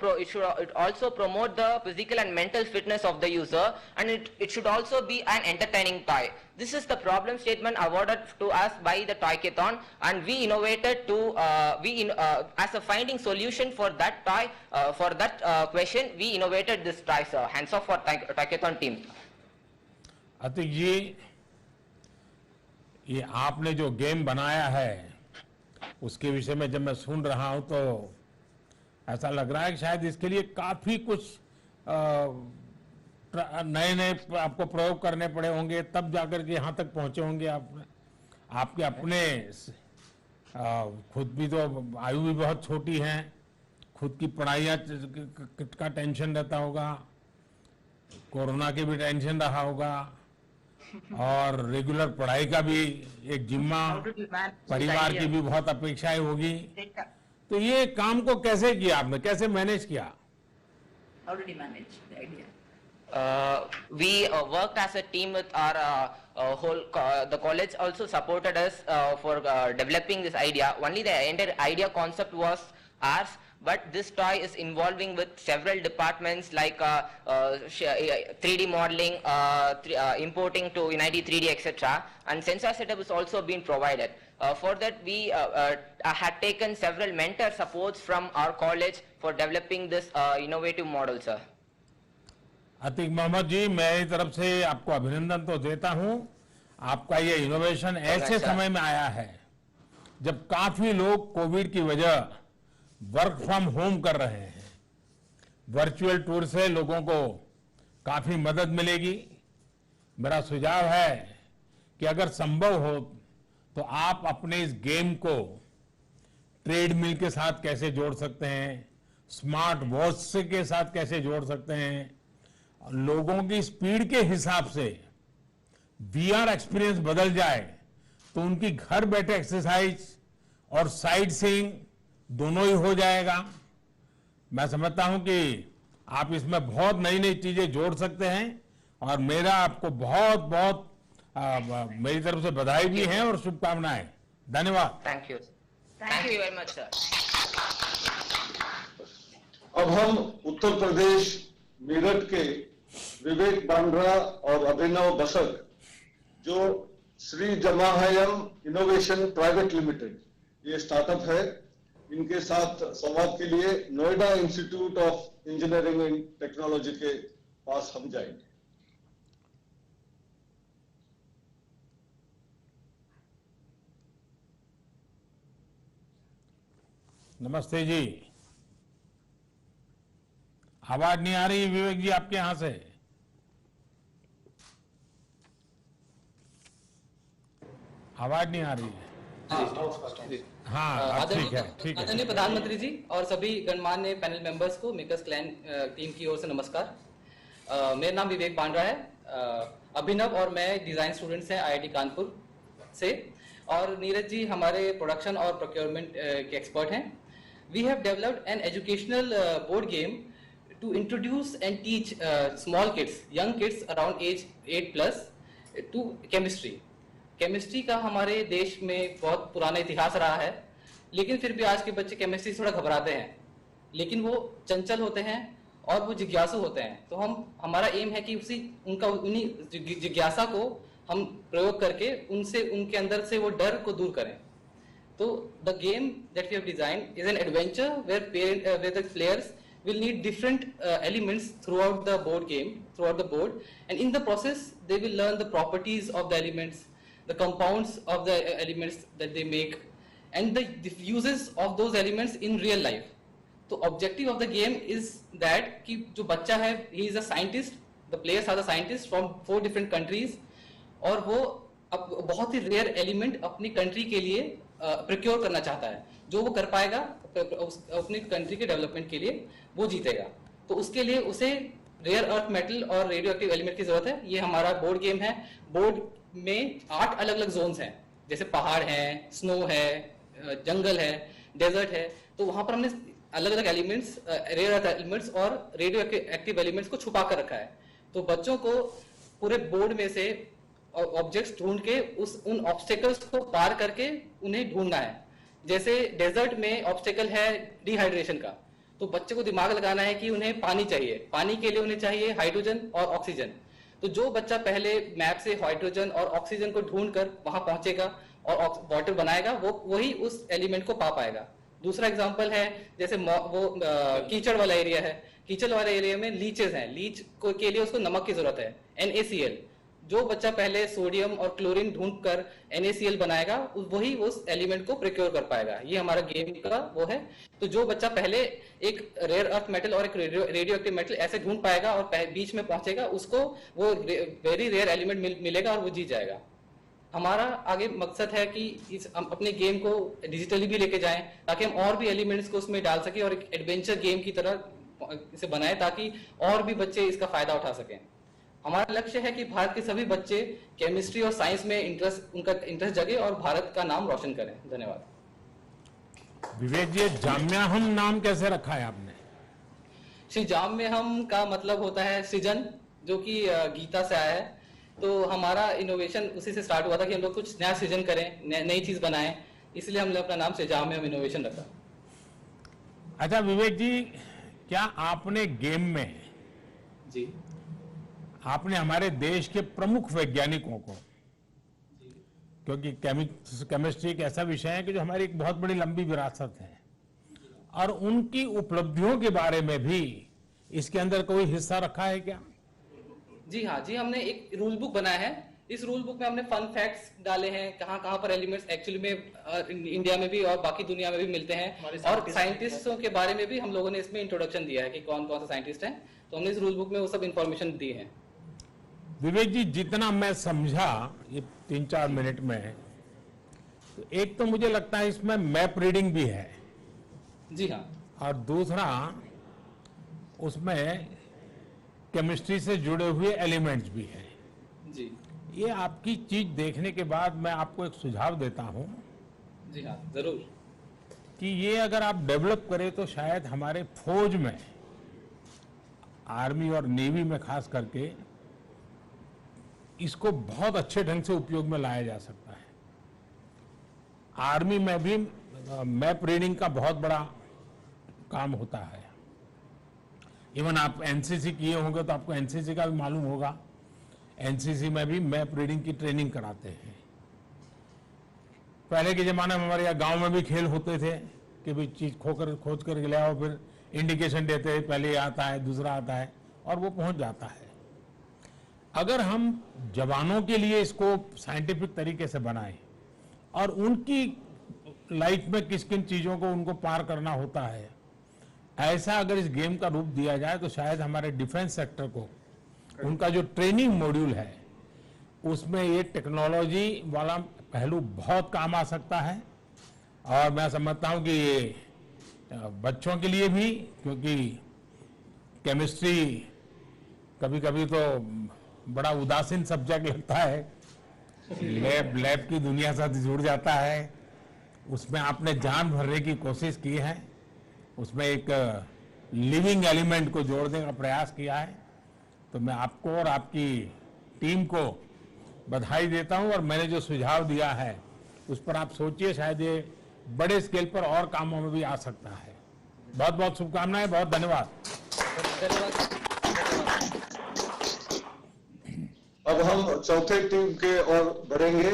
promote the physical and mental fitness of the user, and it should also be an entertaining toy. This is the problem statement awarded to us by the Toykathon, and we innovated to as a finding solution for that toy, for that question, we innovated this toy, sir. Hands off for Toykathon team. Atiq जी, ये आपने जो game बनाया है उसके विषय में जब मैं सुन रहा हूं तो ऐसा लग रहा है कि शायद इसके लिए काफी कुछ नए नए आपको प्रयोग करने पड़े होंगे, तब जाकर के यहाँ तक पहुंचे होंगे आप। आपके अपने खुद भी तो आयु भी बहुत छोटी है, खुद की पढ़ाइयाँ का टेंशन रहता होगा, कोरोना की भी टेंशन रहा होगा, और रेगुलर पढ़ाई का भी एक जिम्मा, परिवार की भी बहुत अपेक्षाएं होगी। तो ये काम को कैसे किया आपने, कैसे मैनेज किया? How did you manage the idea? We worked as a team with our the college also supported us for developing this idea. Only the entire idea concept was ours, but this toy is involving with several departments like 3D modeling, importing to Unity 3D, etc. And sensor setup is also being provided. For that, we had taken several mentor supports from our college for developing this innovative model, sir. Atiq Mohammad जी, मेरी तरफ से आपको अभिनंदन तो देता हूं। आपका ये इनोवेशन ऐसे समय में आया है जब काफी लोग कोविड की वजह वर्क फ्रॉम होम कर रहे हैं। वर्चुअल टूर से लोगों को काफी मदद मिलेगी। मेरा सुझाव है कि अगर संभव हो तो आप अपने इस गेम को ट्रेडमिल के साथ कैसे जोड़ सकते हैं, स्मार्ट वॉच के साथ कैसे जोड़ सकते हैं, लोगों की स्पीड के हिसाब से वीआर एक्सपीरियंस बदल जाए तो उनकी घर बैठे एक्सरसाइज और साइट सीइंग दोनों ही हो जाएगा। मैं समझता हूं कि आप इसमें बहुत नई नई चीजें जोड़ सकते हैं, और मेरा आपको बहुत बहुत मेरी तरफ से बधाई भी है और शुभकामनाएं। धन्यवाद। Thank you. Thank you very much, sir. अब हम उत्तर प्रदेश मेरठ के विवेक बांद्रा और अभिनव बसक, जो श्री जमाहयम इनोवेशन प्राइवेट लिमिटेड ये स्टार्टअप है, इनके साथ संवाद के लिए Noida institute of engineering and technology के पास हम जाएंगे। नमस्ते जी, आवाज नहीं आ रही विवेक जी आपके यहां से? आवाज नहीं आ रही है। हाँ, ठीक है, ठीक है। आदरणीय प्रधानमंत्री जी और सभी गणमान्य पैनल मेंबर्स को मेकर्स क्लैन टीम की ओर से नमस्कार। मेरा नाम विवेक बांद्रा है। अभिनव और मैं डिजाइन स्टूडेंट्स हैं IIT कानपुर से, और नीरज जी हमारे प्रोडक्शन और प्रोक्योरमेंट के एक्सपर्ट हैं। We have developed an educational board game to introduce and teach small kids, young kids around age 8+ to chemistry. Chemistry का हमारे देश में बहुत पुराना इतिहास रहा है, लेकिन फिर भी आज के बच्चे केमिस्ट्री से थोड़ा घबराते हैं, लेकिन वो चंचल होते हैं और वो जिज्ञासु होते हैं। तो हमारा एम है कि उन्हीं जिज्ञासा को हम प्रयोग करके उनके अंदर से वो डर को दूर करें। तो the game that we have designed is an adventure where the players will need different elements throughout the board, and in the process they will learn the properties of the elements, the compounds of the elements that they make, and the uses of those elements in real life. So objective of the game is that कि जो बच्चा है, he is a scientist, the players are the scientists from 4 different countries, और वो बहुत ही rare element अपनी country के लिए procure करना चाहता है। जो वो कर पाएगा अपनी कंट्री के डेवलपमेंट के लिए वो जीतेगा। तो उसके लिए उसे रेयर अर्थ मेटल और रेडियो एक्टिव एलिमेंट की जरूरत है। ये हमारा बोर्ड गेम है। बोर्ड में 8 अलग अलग जोन्स हैं, जैसे पहाड़ हैं, स्नो है, जंगल है, डेजर्ट है। तो वहां पर हमने अलग अलग एलिमेंट्स, रेयर अर्थ एलिमेंट्स और रेडियो एक्टिव एलिमेंट्स को छुपा कर रखा है। तो बच्चों को पूरे बोर्ड में से ऑब्जेक्ट्स ढूंढ के उन ऑब्स्टेकल्स को पार करके उन्हें ढूंढना है। जैसे डेजर्ट में ऑब्स्टेकल है डिहाइड्रेशन का, तो बच्चे को दिमाग लगाना है कि उन्हें पानी चाहिए, पानी के लिए उन्हें चाहिए हाइड्रोजन और ऑक्सीजन। तो जो बच्चा पहले मैप से हाइड्रोजन और ऑक्सीजन को ढूंढकर वहां पहुंचेगा और वाटर बनाएगा, वही उस एलिमेंट को पा पाएगा। दूसरा एग्जांपल है, जैसे वो कीचड़ वाला एरिया है। कीचड़ वाले एरिया में लीचेस हैं, लीच के लिए उसको नमक की जरूरत है, NaCl। जो बच्चा पहले सोडियम और क्लोरीन ढूंढकर NaCl बनाएगा वही उस एलिमेंट को प्रोक्योर कर पाएगा। ये हमारा गेम का वो है। तो जो बच्चा पहले एक रेयर अर्थ मेटल और एक रेडियो एक्टिव मेटल ऐसे ढूंढ पाएगा और बीच में पहुंचेगा, उसको वो वेरी रेयर एलिमेंट मिलेगा और वो जीत जाएगा। हमारा आगे मकसद है कि हम अपने गेम को डिजिटली भी लेके जाएं ताकि हम और भी एलिमेंट्स को उसमें डाल सकें और एक एडवेंचर गेम की तरह इसे बनाएं ताकि और भी बच्चे इसका फायदा उठा सकें। हमारा लक्ष्य है कि भारत के सभी बच्चे केमिस्ट्री और साइंस में उनका इंटरेस्ट जगे और भारत का नाम रोशन करें। धन्यवाद। विवेक जी, जाम्याहम नाम कैसे रखा है आपने? श्री जाम्याहम का मतलब होता है सृजन, जो कि गीता से आया है। तो हमारा इनोवेशन उसी से स्टार्ट हुआ था कि हम लोग कुछ नया सृजन करें, नई चीज बनाएं, इसलिए हमने अपना नाम जाम्याहम इनोवेशन रखा। अच्छा विवेक जी, क्या आपने गेम में जी आपने हमारे देश के प्रमुख वैज्ञानिकों को, क्योंकि केमिस्ट्री एक ऐसा विषय है कि जो हमारी एक बहुत बड़ी लंबी विरासत है, और उनकी उपलब्धियों के बारे में भी इसके अंदर कोई हिस्सा रखा है क्या? जी हाँ जी, हमने एक रूल बुक बनाया है। इस रूल बुक में हमने फन फैक्ट्स डाले हैं, कहाँ पर एलिमेंट्स एक्चुअली में इंडिया में भी और बाकी दुनिया में भी मिलते हैं, और साइंटिस्टों के बारे में भी हम लोगों ने इसमें इंट्रोडक्शन दिया है कि कौन कौन से साइंटिस्ट हैं। तो हमने इस रूल बुक में वो सब इंफॉर्मेशन दी है। विवेक जी, जितना मैं समझा ये 3-4 मिनट में, तो एक तो मुझे लगता है इसमें मैप रीडिंग भी है। जी हाँ। और दूसरा उसमें केमिस्ट्री से जुड़े हुए एलिमेंट्स भी हैं। जी। ये आपकी चीज देखने के बाद मैं आपको एक सुझाव देता हूं। जी हाँ, जरूर। कि ये अगर आप डेवलप करें तो शायद हमारे फौज में, आर्मी और नेवी में खास करके, इसको बहुत अच्छे ढंग से उपयोग में लाया जा सकता है। आर्मी में भी मैप रीडिंग का बहुत बड़ा काम होता है। इवन आप एनसीसी किए होंगे तो आपको एनसीसी का भी मालूम होगा। एनसीसी में भी मैप रीडिंग की ट्रेनिंग कराते हैं। पहले के जमाने में हमारे यहाँ गांव में भी खेल होते थे कि भाई चीज खोज कर ले आओ, फिर इंडिकेशन देते हैं, पहले आता है, दूसरा आता है, और वो पहुंच जाता है। अगर हम जवानों के लिए इसको साइंटिफिक तरीके से बनाएं और उनकी लाइफ में किस किन चीजों को उनको पार करना होता है, ऐसा अगर इस गेम का रूप दिया जाए तो शायद हमारे डिफेंस सेक्टर को उनका जो ट्रेनिंग मॉड्यूल है उसमें ये टेक्नोलॉजी वाला पहलू बहुत काम आ सकता है। और मैं समझता हूं कि ये बच्चों के लिए भी, क्योंकि केमिस्ट्री कभी कभी तो बड़ा उदासीन सब्जेक्ट लगता है, लैब की दुनिया से जुड़ जाता है, उसमें आपने जान भरने की कोशिश की है, उसमें एक लिविंग एलिमेंट को जोड़ने का प्रयास किया है। तो मैं आपको और आपकी टीम को बधाई देता हूं, और मैंने जो सुझाव दिया है उस पर आप सोचिए, शायद ये बड़े स्केल पर और कामों में भी आ सकता है। बहुत बहुत शुभकामनाएं, बहुत धन्यवाद। अब हम चौथे टीम के ओर बढ़ेंगे।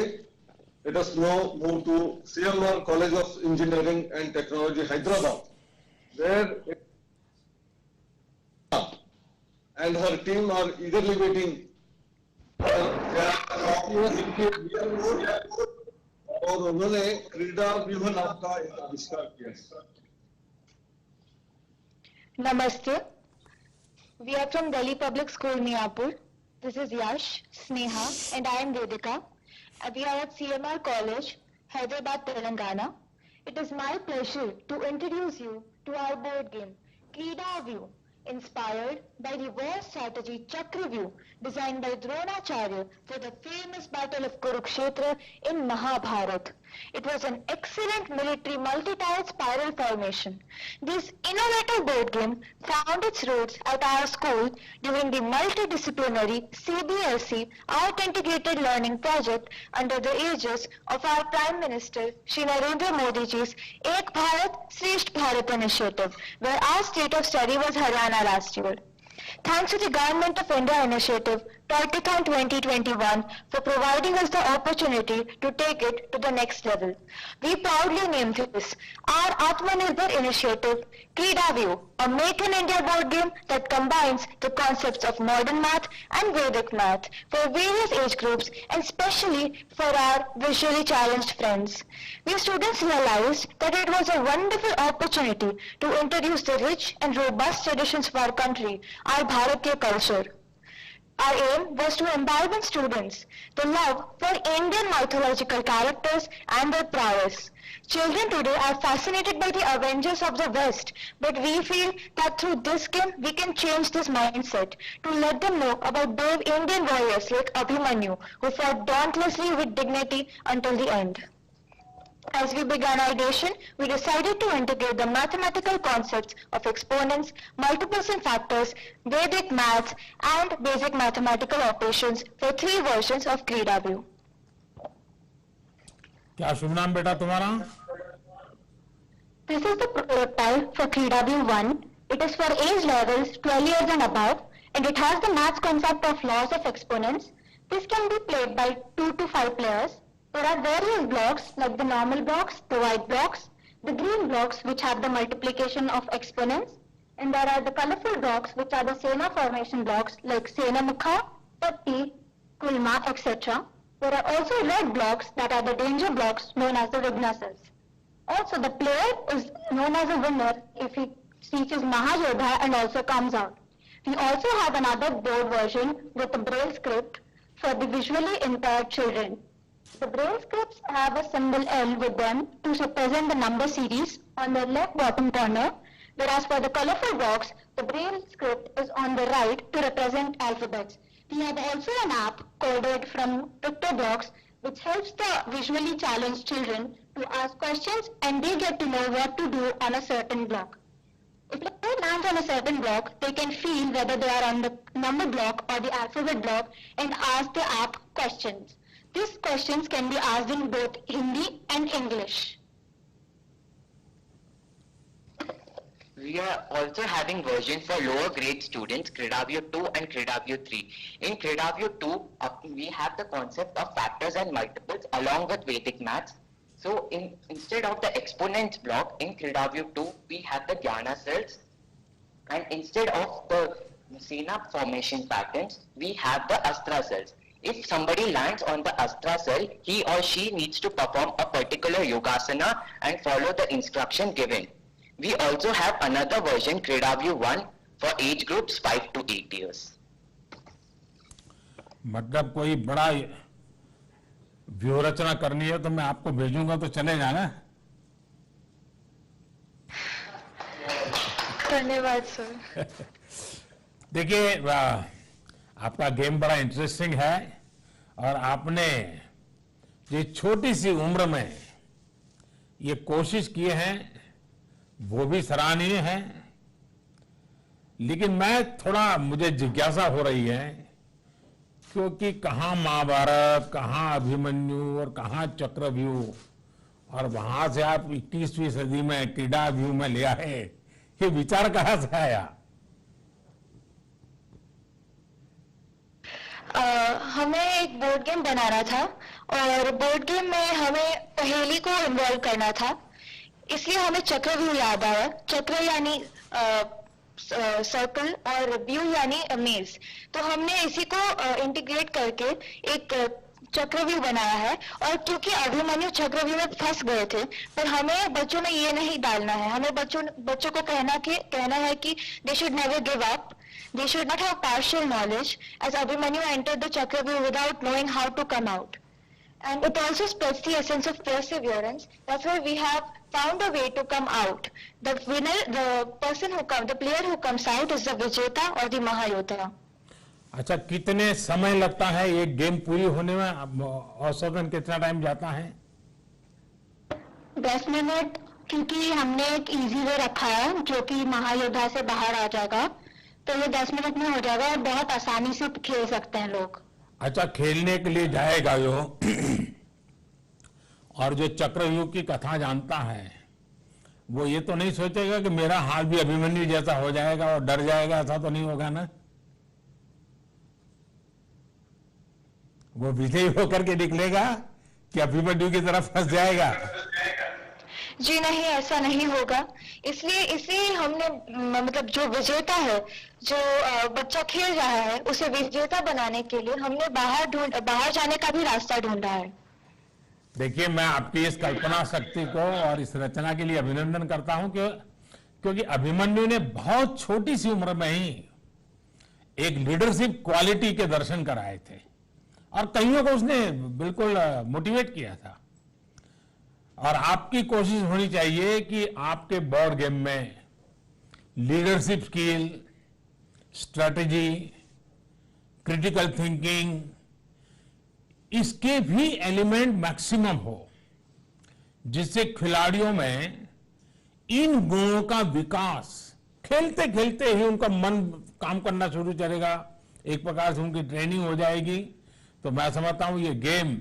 Let us now move to CMR College of Engineering and Technology, Hyderabad, where and her team are eagerly waiting और उन्होंने क्रीडा व्यूह नाम का एक आविष्कार किया। Namaste. We are from Delhi Public School, Miapur. This is Yash, Sneha, and I am Vedika. We are at CMR College, Hyderabad, Telangana. It is my pleasure to introduce you to our board game, Krida View, inspired by the war strategy Chakravyuh, designed by Dronacharya for the famous battle of Kurukshetra in Mahabharata. It was an excellent military multi-tiled spiral formation. This innovative board game found its roots at our school during the multidisciplinary CBSE Art Integrated Learning Project under the aegis of our Prime Minister Shri Narendra Modi ji's Ek Bharat Shresth Bharat initiative, where our state of study was Haryana last year. Thanks to the Government of India initiative, Toykathon 2021 for providing us the opportunity to take it to the next level. We proudly named this our Atmanirbhar initiative, KreedaView, a Make in India board game that combines the concepts of modern math and Vedic math for various age groups and especially for our visually challenged friends. We students realized that it was a wonderful opportunity to introduce the rich and robust traditions of our country, our Bharatiya culture. Our aim was to imbibe in students the love for Indian mythological characters and their prowess. Children today are fascinated by the Avengers of the West, but we feel that through this game we can change this mindset to let them know about brave Indian warriors like Abhimanyu who fought dauntlessly with dignity until the end. As we began our edition, we decided to integrate the mathematical concepts of exponents, multiples and factors, Vedic maths, and basic mathematical operations for 3 versions of KreedaView. क्या शुभ नाम बेटा तुम्हारा? This is the prototype for KreedaView 1. It is for age levels 12 years and above, and it has the maths concept of laws of exponents. This can be played by 2 to 5 players. There are various blocks like the normal blocks, the white blocks, the green blocks which have the multiplication of exponents, and there are the colorful blocks which are the Sena formation blocks like Senamukha, Patti, Kulma, etc. There are also red blocks that are the danger blocks known as the Vignasas. Also the player is known as a winner if he teaches Mahayodha and also comes out. We also have another board version with the Braille script for the visually impaired children. The Braille scripts have a symbol L with them to represent the number series on the left bottom corner, whereas for the colorful box, the Braille script is on the right to represent alphabets. We have also an app coded from PictoBlocks which helps the visually challenged children to ask questions and they get to know what to do on a certain block. If they land on a certain block, they can feel whether they are on the number block or the alphabet block and ask the app questions. These questions can be asked in both Hindi and English. We are also having versions for lower grade students, KreedaView 2 and KreedaView 3. In KreedaView 2, we have the concept of factors and multiples along with Vedic maths. So instead of the exponents block in KreedaView 2, we have the Jnana cells. And instead of the Sena formation patterns, we have the Astra cells. If somebody lands on the Astra cell, he or she needs to perform a particular yogasana and follow the instruction given. We also have another version, KreedaView 1, for age groups 5 to 8 years. मतलब कोई बड़ा व्यूह रचना करनी है तो मैं आपको भेजूंगा तो चलेगा ना? धन्यवाद सर। देखिए आपका गेम बड़ा इंटरेस्टिंग है और आपने ये छोटी सी उम्र में ये कोशिश किए हैं वो भी सराहनीय है, लेकिन मुझे जिज्ञासा हो रही है क्योंकि कहाँ महाभारत, कहाँ अभिमन्यु और कहाँ चक्रव्यूह और वहां से आप 21वीं सदी में क्रीडाव्यूह में ले आए, ये विचार कहाँ से आया? हमें एक बोर्ड गेम बनाना था और बोर्ड गेम में हमें पहेली को इन्वॉल्व करना था, इसलिए हमें चक्रव्यूह याद आया। चक्र यानी सर्कल और व्यू यानी मेज, तो हमने इसी को इंटीग्रेट करके एक चक्रव्यूह बनाया है। और क्योंकि अभिमन्यु चक्रव्यूह में फंस गए थे, पर हमें बच्चों में ये नहीं डालना है, हमें बच्चों को कहना है कि they should never give up, they should not have partial knowledge, as Abhimanyu entered the Chakravyu without knowing how to come out. And it also spreads the essence of perseverance. That's why we have found a way to come out. The winner, the player who comes out is the Vijeta or the Mahayodha. अच्छा, कितने समय लगता है एक game पूरी होने में? औसतन कितना टाइम जाता है? 10 मिनट, क्योंकि हमने एक इजी वे रखा है जो कि महायोद्धा से बाहर आ जाएगा, तो ये 10 मिनट में हो जाएगा और बहुत आसानी से खेल सकते हैं लोग। अच्छा, खेलने के लिए जाएगा जो और जो चक्रव्यूह की कथा जानता है वो ये तो नहीं सोचेगा कि मेरा हाल भी अभिमन्यु जैसा हो जाएगा और डर जाएगा, ऐसा तो नहीं होगा ना? वो विजयी होकर के निकलेगा कि अभिमन्यु की तरफ फंस जाएगा? जी नहीं, ऐसा नहीं होगा। इसलिए हमने मतलब जो विजेता है, जो बच्चा खेल रहा है, उसे विजेता बनाने के लिए हमने बाहर जाने का भी रास्ता ढूंढा है। देखिए, मैं आपकी इस कल्पना शक्ति को और इस रचना के लिए अभिनंदन करता हूं क्योंकि अभिमन्यु ने बहुत छोटी सी उम्र में ही एक लीडरशिप क्वालिटी के दर्शन कराए थे और कईयों को उसने बिल्कुल मोटिवेट किया था। और आपकी कोशिश होनी चाहिए कि आपके बोर्ड गेम में leadership skill, strategy, critical thinking, इसके भी एलिमेंट मैक्सिमम हो, जिससे खिलाड़ियों में इन गुणों का विकास खेलते खेलते ही उनका मन काम करना शुरू करेगा, एक प्रकार से उनकी ट्रेनिंग हो जाएगी। तो मैं समझता हूं ये गेम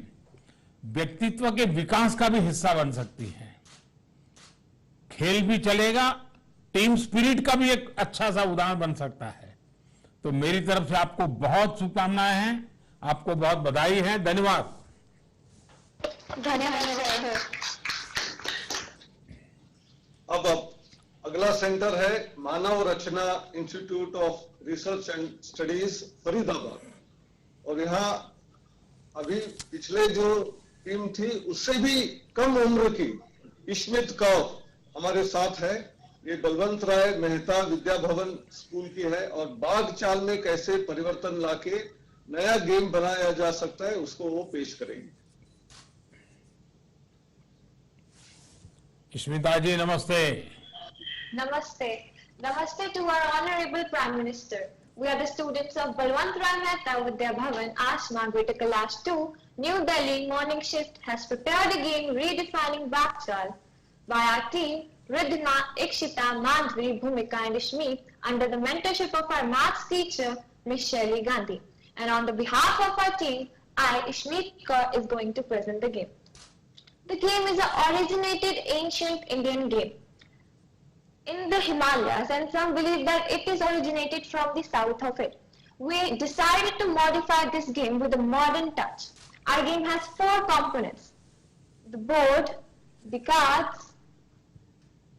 व्यक्तित्व के विकास का भी हिस्सा बन सकती है। खेल भी चलेगा, टीम स्पिरिट का भी एक अच्छा सा उदाहरण बन सकता है। तो मेरी तरफ से आपको बहुत शुभकामनाएं हैं, आपको बहुत बधाई है, धन्यवाद। धन्यवाद। अब अगला सेंटर है Manav Rachna institute of research and studies Faridabad, और यहाँ अभी पिछले जो टीम थी उससे भी कम उम्र की स्मित कौर हमारे साथ है। ये बलवंत राय मेहता विद्या भवन स्कूल की है और बाग चाल में कैसे परिवर्तन लाके नया गेम बनाया जा सकता है उसको वो पेश करेंगे। स्मिता जी नमस्ते। Namaste. Namaste to our Honorable Prime Minister. We are the students of Balwant Rai Mehta Vidya Bhavan, Asma, Greater Kailash 2, New Delhi. Morning Shift has prepared a game redefining Bakchal by our team, Ridhima, Ikshita, Madhvi, Bhumika and Ishmeet under the mentorship of our maths teacher, Ms. Shelly Gandhi. And on the behalf of our team, I, Ishmeet Kaur, is going to present the game. The game is an originated ancient Indian game in the Himalayas, and some believe that it is originated from the south of it. We decided to modify this game with a modern touch. Our game has 4 components: the board, the cards,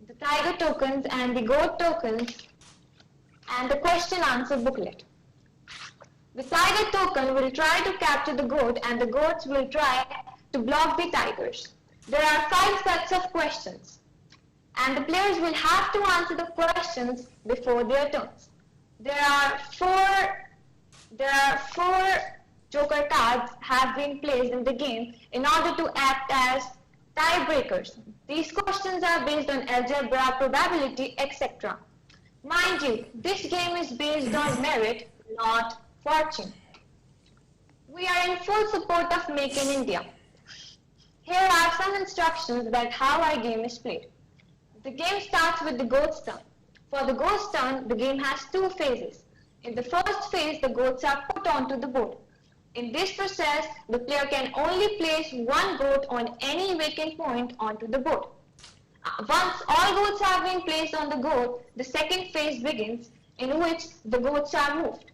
the tiger tokens and the goat tokens, and the question answer booklet. The tiger token will try to capture the goat and the goats will try to block the tigers. There are 5 sets of questions, and the players will have to answer the questions before their turns. There are four joker cards have been placed in the game in order to act as tiebreakers. These questions are based on algebra, probability, etc. Mind you, this game is based on merit, not fortune. We are in full support of Make in India. Here are some instructions about how our game is played. The game starts with the goat's turn. For the goat's turn, the game has 2 phases. In the first phase, the goats are put onto the board. In this process, the player can only place 1 goat on any vacant point onto the board. Once all goats have been placed on the goat, the second phase begins, in which the goats are moved.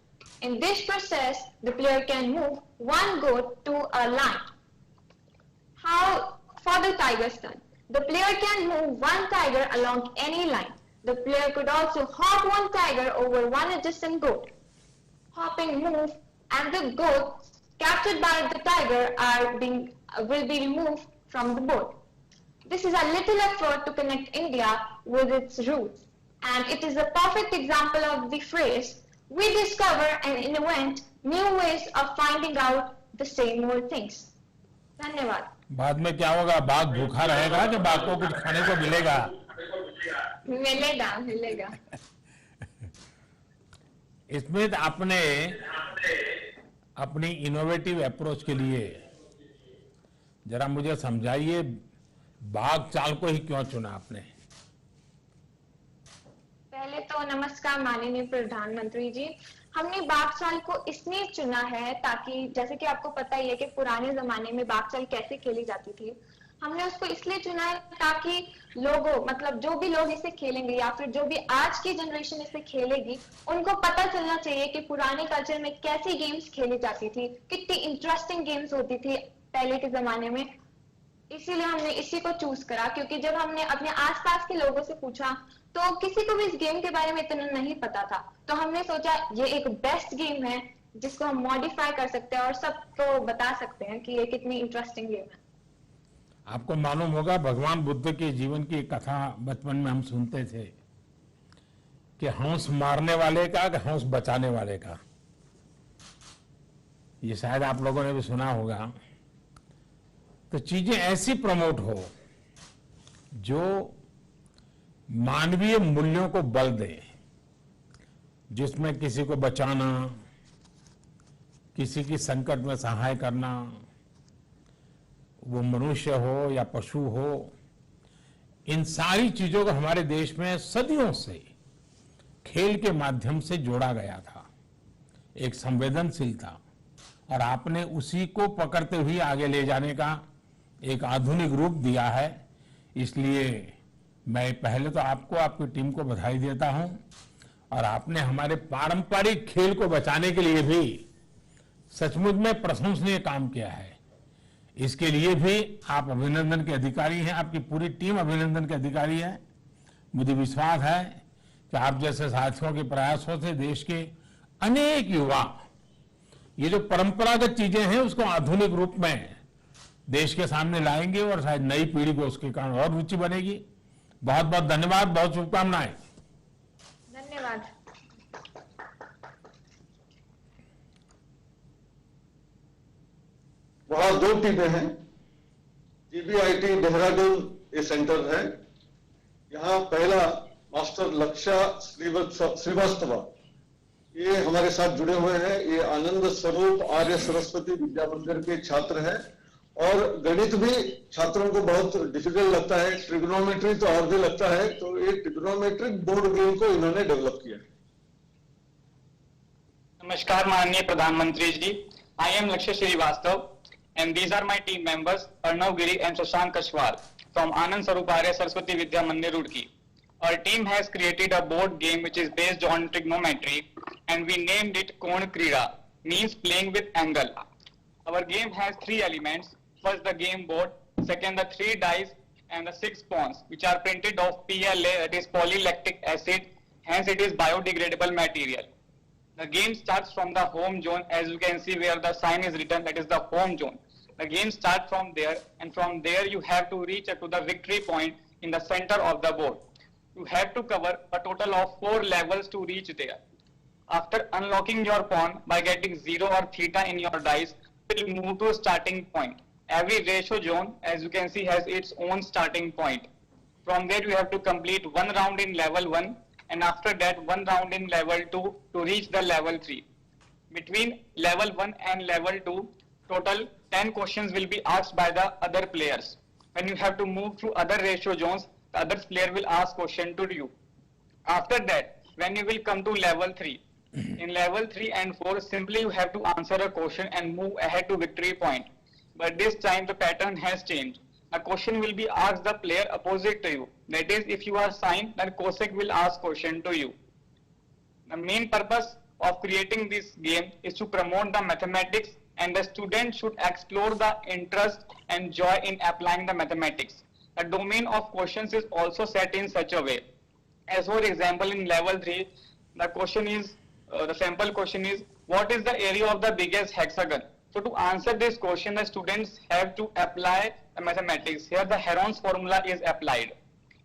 In this process, the player can move 1 goat to a line. How for the tiger's turn? The player can move 1 tiger along any line. The player could also hop 1 tiger over 1 adjacent goat. Hopping move and the goats captured by the tiger will be removed from the board. This is a little effort to connect India with its roots, and it is a perfect example of the phrase, we discover and invent new ways of finding out the same old things. धन्यवाद। बाद में क्या होगा? बाघ भूखा रहेगा कि बाघ को कुछ खाने को मिलेगा? मिलेगा। इसमें आपने अपनी इनोवेटिव अप्रोच के लिए जरा मुझे समझाइए, बाघ चाल को ही क्यों चुना आपने? पहले तो नमस्कार माननीय प्रधानमंत्री जी। हमने बाघ चाल को इसलिए चुना है ताकि जैसे कि आपको पता ही है कि पुराने जमाने में बाघ चाल कैसे खेली जाती थी। हमने उसको इसलिए चुना है ताकि लोगों मतलब जो भी लोग इसे खेलेंगे या फिर जो भी आज की जनरेशन इसे खेलेगी उनको पता चलना चाहिए कि पुराने कल्चर में कैसी गेम्स खेली जाती थी, कितनी इंटरेस्टिंग गेम्स होती थी पहले के जमाने में। इसीलिए हमने इसी को चूज करा, क्योंकि जब हमने अपने आसपास के लोगों से पूछा तो किसी को भी इस गेम के बारे में इतना नहीं पता था। तो हमने सोचा ये एक बेस्ट गेम है जिसको हम मॉडिफाई कर सकते हैं और सबको बता सकते हैं कि ये कितनी इंटरेस्टिंग गेम है। आपको मालूम होगा भगवान बुद्ध के जीवन की एक कथा बचपन में हम सुनते थे कि हंस मारने वाले का कि हंस बचाने वाले का। ये शायद आप लोगों ने भी सुना होगा। तो चीजें ऐसी प्रमोट हो जो मानवीय मूल्यों को बल दे, जिसमें किसी को बचाना, किसी की संकट में सहाय करना, वो मनुष्य हो या पशु हो, इन सारी चीजों को हमारे देश में सदियों से खेल के माध्यम से जोड़ा गया था, एक संवेदनशीलता, और आपने उसी को पकड़ते हुए आगे ले जाने का एक आधुनिक रूप दिया है। इसलिए मैं पहले तो आपको, आपकी टीम को बधाई देता हूं, और आपने हमारे पारंपरिक खेल को बचाने के लिए भी सचमुच में प्रशंसनीय काम किया है। इसके लिए भी आप अभिनंदन के अधिकारी हैं, आपकी पूरी टीम अभिनंदन के अधिकारी है। मुझे विश्वास है कि आप जैसे साथियों के प्रयासों से देश के अनेक युवा ये जो परंपरागत चीजें हैं उसको आधुनिक रूप में देश के सामने लाएंगे, और शायद नई पीढ़ी को उसके कारण और रुचि बनेगी। बहुत बहुत धन्यवाद, बहुत शुभकामनाएं। धन्यवाद। वहां 2 टीमें हैं। जीबीआईटी देहरादून ये सेंटर है। यहाँ पहला मास्टर लक्षा श्रीवास्तव ये हमारे साथ जुड़े हुए हैं। ये आनंद स्वरूप आर्य सरस्वती विद्या मंदिर के छात्र हैं, और गणित भी छात्रों को बहुत डिफिकल्ट लगता है, ट्रिग्नोमेट्री तो और भी लगता है, तो ये ट्रिग्नोमेट्रिक बोर्ड गेम को इन्होंने डेवलप किया। नमस्कार माननीय प्रधानमंत्री जी, I am Lakshya Srivastava and these are my team members Arnav Giri and Shashank Kashwal from Anand Swarup Arya Saraswati Vidya Mandir, Roorkee. Our team has created a board game which is based on trigonometry and we named it Kon Krida, means playing with angle. Our game has 3 elements. First the game board, second the 3 dice and the 6 pawns which are printed of PLA, that is polylactic acid, hence it is biodegradable material. The game starts from the home zone, as you can see where the sign is written, that is the home zone. The game starts from there, and from there you have to reach to the victory point in the center of the board. You have to cover a total of 4 levels to reach there. After unlocking your pawn by getting 0 or theta in your dice, you will move to a starting point. Every ratio zone, as you can see, has its own starting point. From there you have to complete 1 round in level 1, and after that 1 round in level 2 to reach the level 3. Between level 1 and level 2, total 10 questions will be asked by the other players. When you have to move through other ratio zones, the other player will ask question to you. After that, when you will come to level 3, in level 3 and 4, simply you have to answer a question and move ahead to victory point. But this time the pattern has changed. A question will be asked the player opposite to you. That is, if you are signed, then Cossack will ask question to you. The main purpose of creating this game is to promote the mathematics, and the student should explore the interest and joy in applying the mathematics. The domain of questions is also set in such a way. As for example, in level 3, the question is, the sample question is, what is the area of the biggest hexagon? So to answer this question, the students have to apply the mathematics. Here the Heron's formula is applied.